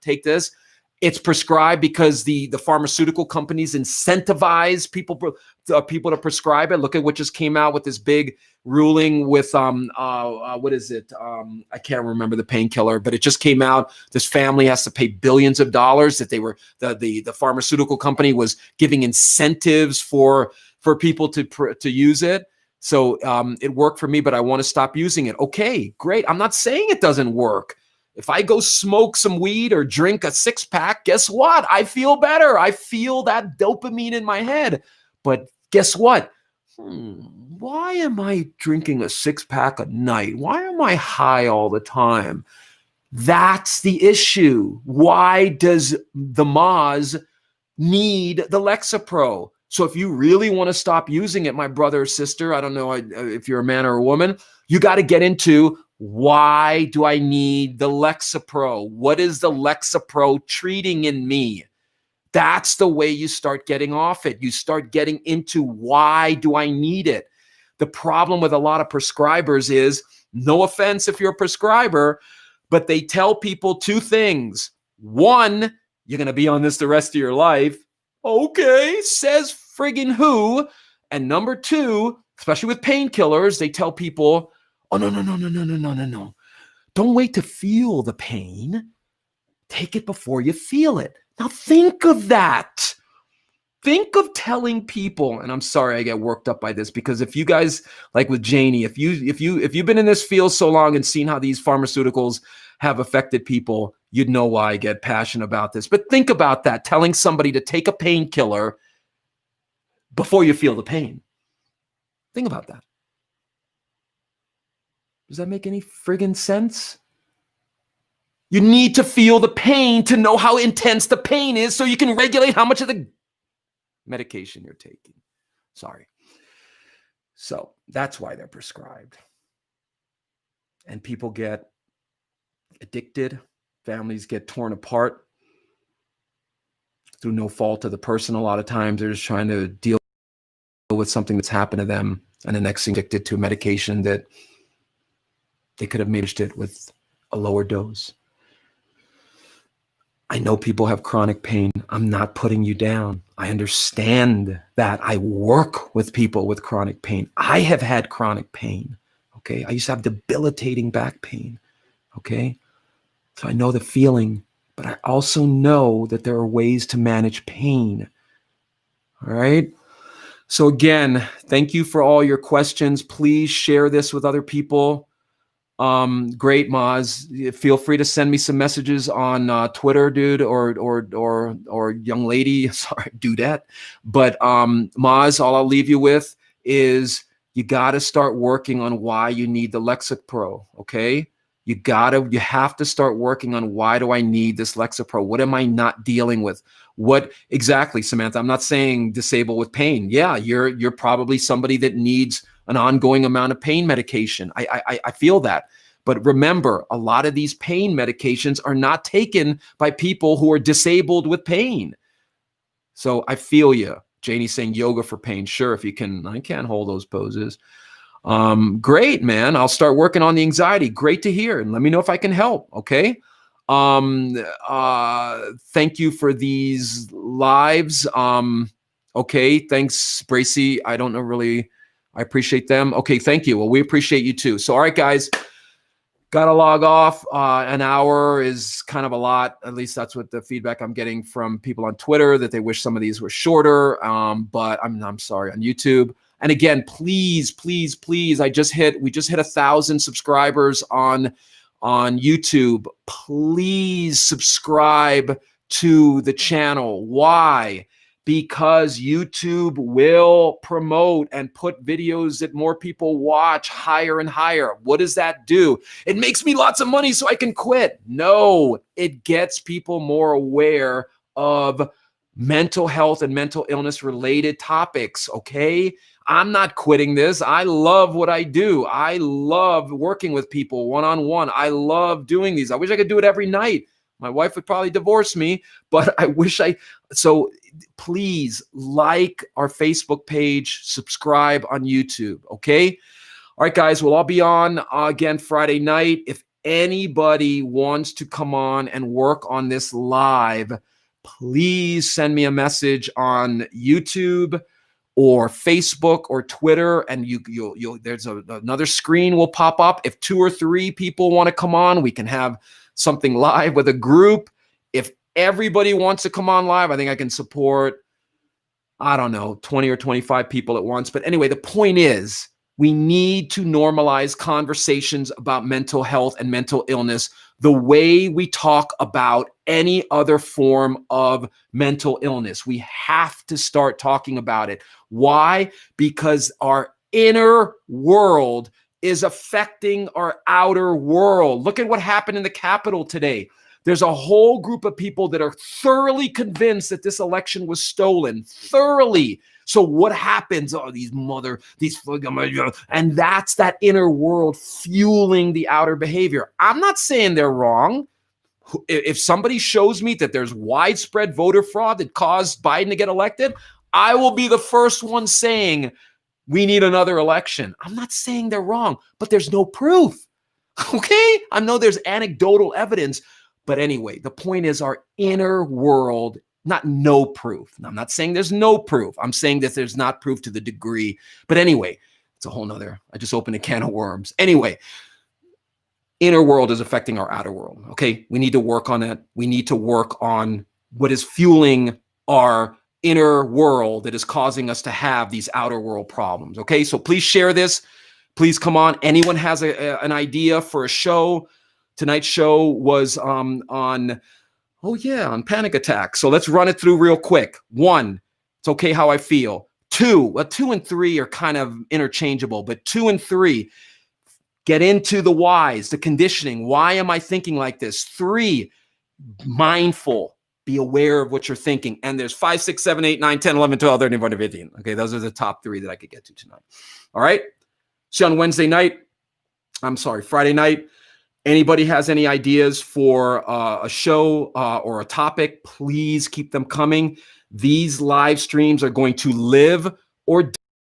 take this. It's prescribed because the pharmaceutical companies incentivize people to prescribe it. Look at what just came out with this big ruling with what is it? I can't remember the painkiller, but it just came out. This family has to pay billions of dollars that the pharmaceutical company was giving incentives for people to use it. So it worked for me, but I want to stop using it. Okay, great. I'm not saying it doesn't work. If I go smoke some weed or drink a 6-pack, guess what? I feel better. I feel that dopamine in my head. But guess what? Why am I drinking a 6-pack a night? Why am I high all the time? That's the issue. Why does the Moz need the Lexapro? So if you really want to stop using it, my brother or sister, I don't know if you're a man or a woman, you got to get into, why do I need the Lexapro? What is the Lexapro treating in me? That's the way you start getting off it. You start getting into, why do I need it? The problem with a lot of prescribers is, no offense if you're a prescriber, but they tell people two things. One, you're going to be on this the rest of your life. Okay, says friggin' who? And number two, especially with painkillers, they tell people, oh, no. Don't wait to feel the pain. Take it before you feel it. Now think of that. Think of telling people, and I'm sorry I get worked up by this, because if you guys, like with Janie, if you've been in this field so long and seen how these pharmaceuticals have affected people, you'd know why I get passionate about this. But think about that, telling somebody to take a painkiller before you feel the pain. Think about that. Does that make any friggin' sense? You need to feel the pain to know how intense the pain is so you can regulate how much of the medication you're taking. Sorry. So that's why they're prescribed. And people get addicted. Families get torn apart through no fault of the person. A lot of times they're just trying to deal with something that's happened to them, and the next thing addicted to a medication that they could have managed it with a lower dose. I know people have chronic pain. I'm not putting you down. I understand that. I work with people with chronic pain. I have had chronic pain, okay? I used to have debilitating back pain, okay? So I know the feeling, but I also know that there are ways to manage pain, all right? So again, thank you for all your questions. Please share this with other people. Great, Maz. Feel free to send me some messages on Twitter, dude, or young lady. Sorry, dudette. But Maz, all I'll leave you with is, you got to start working on why you need the Lexapro. Okay, you have to start working on, why do I need this Lexapro? What am I not dealing with? What exactly, Samantha? I'm not saying disabled with pain. Yeah, you're probably somebody that needs an ongoing amount of pain medication. I feel that. But remember, a lot of these pain medications are not taken by people who are disabled with pain. So I feel you. Janie's saying yoga for pain. Sure, if you can. I can't hold those poses. Great, man. I'll start working on the anxiety. Great to hear. And let me know if I can help. Okay. Thank you for these lives. Okay. Thanks, Bracy. I don't know really. I appreciate them. Okay, thank you. Well, we appreciate you too. So, all right, guys, got to log off. An hour is kind of a lot. At least that's what the feedback I'm getting from people on Twitter, that they wish some of these were shorter. But I'm sorry, on YouTube. And again, please, please, please, we just hit 1,000 subscribers on YouTube. Please subscribe to the channel. Why? Because YouTube will promote and put videos that more people watch higher and higher. What does that do? It makes me lots of money so I can quit. No, it gets people more aware of mental health and mental illness related topics, okay? I'm not quitting this. I love what I do. I love working with people one-on-one. I love doing these. I wish I could do it every night. My wife would probably divorce me, but I wish so please like our Facebook page, subscribe on YouTube, okay? All right, guys, we'll all be on again Friday night. If anybody wants to come on and work on this live, please send me a message on YouTube or Facebook or Twitter, and there's another screen will pop up. If 2 or 3 people want to come on, we can have something live with a group. If everybody wants to come on live, I think I can support, I don't know, 20 or 25 people at once. But anyway, the point is, we need to normalize conversations about mental health and mental illness the way we talk about any other form of mental illness. We have to start talking about it. Why? Because our inner world is affecting our outer world. Look at what happened in the Capitol today. There's a whole group of people that are thoroughly convinced that this election was stolen. Thoroughly. So what happens? Oh, and that's that inner world fueling the outer behavior. I'm not saying they're wrong. If somebody shows me that there's widespread voter fraud that caused Biden to get elected, I will be the first one saying we need another election. I'm not saying they're wrong, but there's no proof. Okay? I know there's anecdotal evidence, but anyway, the point is our inner world, not no proof. I'm not saying there's no proof. I'm saying that there's not proof to the degree. But anyway, it's a whole nother, I just opened a can of worms. Anyway, inner world is affecting our outer world. Okay? We need to work on it. We need to work on what is fueling our inner world that is causing us to have these outer world problems. Okay? So please share this. Please come on. Anyone has an idea for a show? Tonight's show was on panic attacks. So let's run it through real quick. 1, it's okay how I feel. 2, 2 and 3 are kind of interchangeable, but 2 and 3, get into the whys, the conditioning. Why am I thinking like this? 3, mindful. Be aware of what you're thinking. And there's 5, 6, 7, 8, 9, 10, 11, 12, 13, 14, 15. Okay, those are the top 3 that I could get to tonight. All right. See you on Friday night. Anybody has any ideas for a show or a topic, please keep them coming. These live streams are going to live or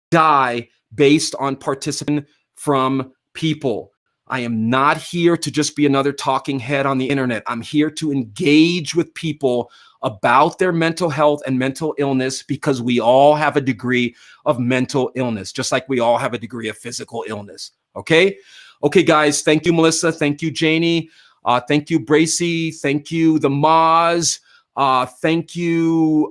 die based on participation from people. I am not here to just be another talking head on the internet. I'm here to engage with people about their mental health and mental illness, because we all have a degree of mental illness, just like we all have a degree of physical illness. Okay? Okay, guys. Thank you, Melissa. Thank you, Janie. Thank you, Bracy. Thank you, the Maz. Thank you.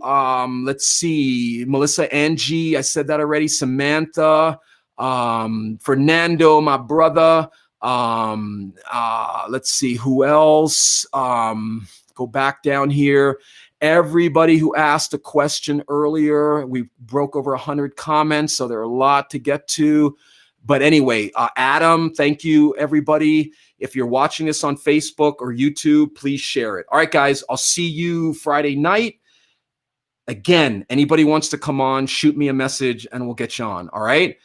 Let's see. Melissa, Angie. I said that already. Samantha. Fernando, my brother. Let's see who else. Go back down here. Everybody who asked a question earlier, we broke over 100 comments, so there are a lot to get to. But anyway, Adam, thank you, everybody. If you're watching this on Facebook or YouTube, please share it. All right, guys, I'll see you Friday night. Again, anybody wants to come on, shoot me a message and we'll get you on. All right?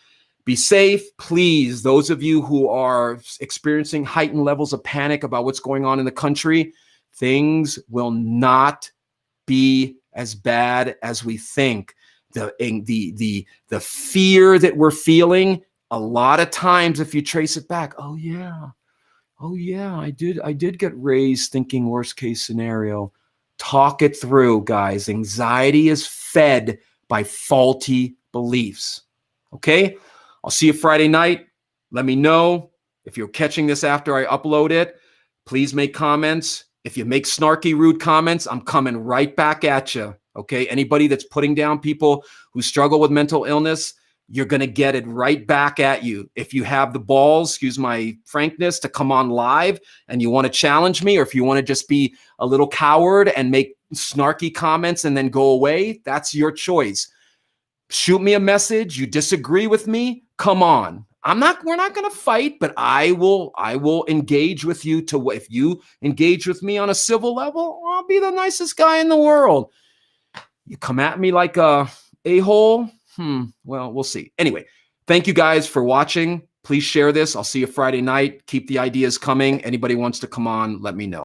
Be safe, please. Those of you who are experiencing heightened levels of panic about what's going on in the country, things will not be as bad as we think. The fear that we're feeling, a lot of times, if you trace it back, oh yeah, I did get raised thinking worst case scenario. Talk it through, guys. Anxiety is fed by faulty beliefs. Okay? I'll see you Friday night. Let me know if you're catching this after I upload it. Please make comments. If you make snarky, rude comments, I'm coming right back at you. Okay? Anybody that's putting down people who struggle with mental illness, you're going to get it right back at you. If you have the balls, excuse my frankness, to come on live and you want to challenge me, or if you want to just be a little coward and make snarky comments and then go away, that's your choice. Shoot me a message. You disagree with me? Come on. We're not going to fight, but I will engage with you if you engage with me on a civil level, I'll be the nicest guy in the world. You come at me like a hole. Well, we'll see. Anyway, thank you guys for watching. Please share this. I'll see you Friday night. Keep the ideas coming. Anybody wants to come on, let me know.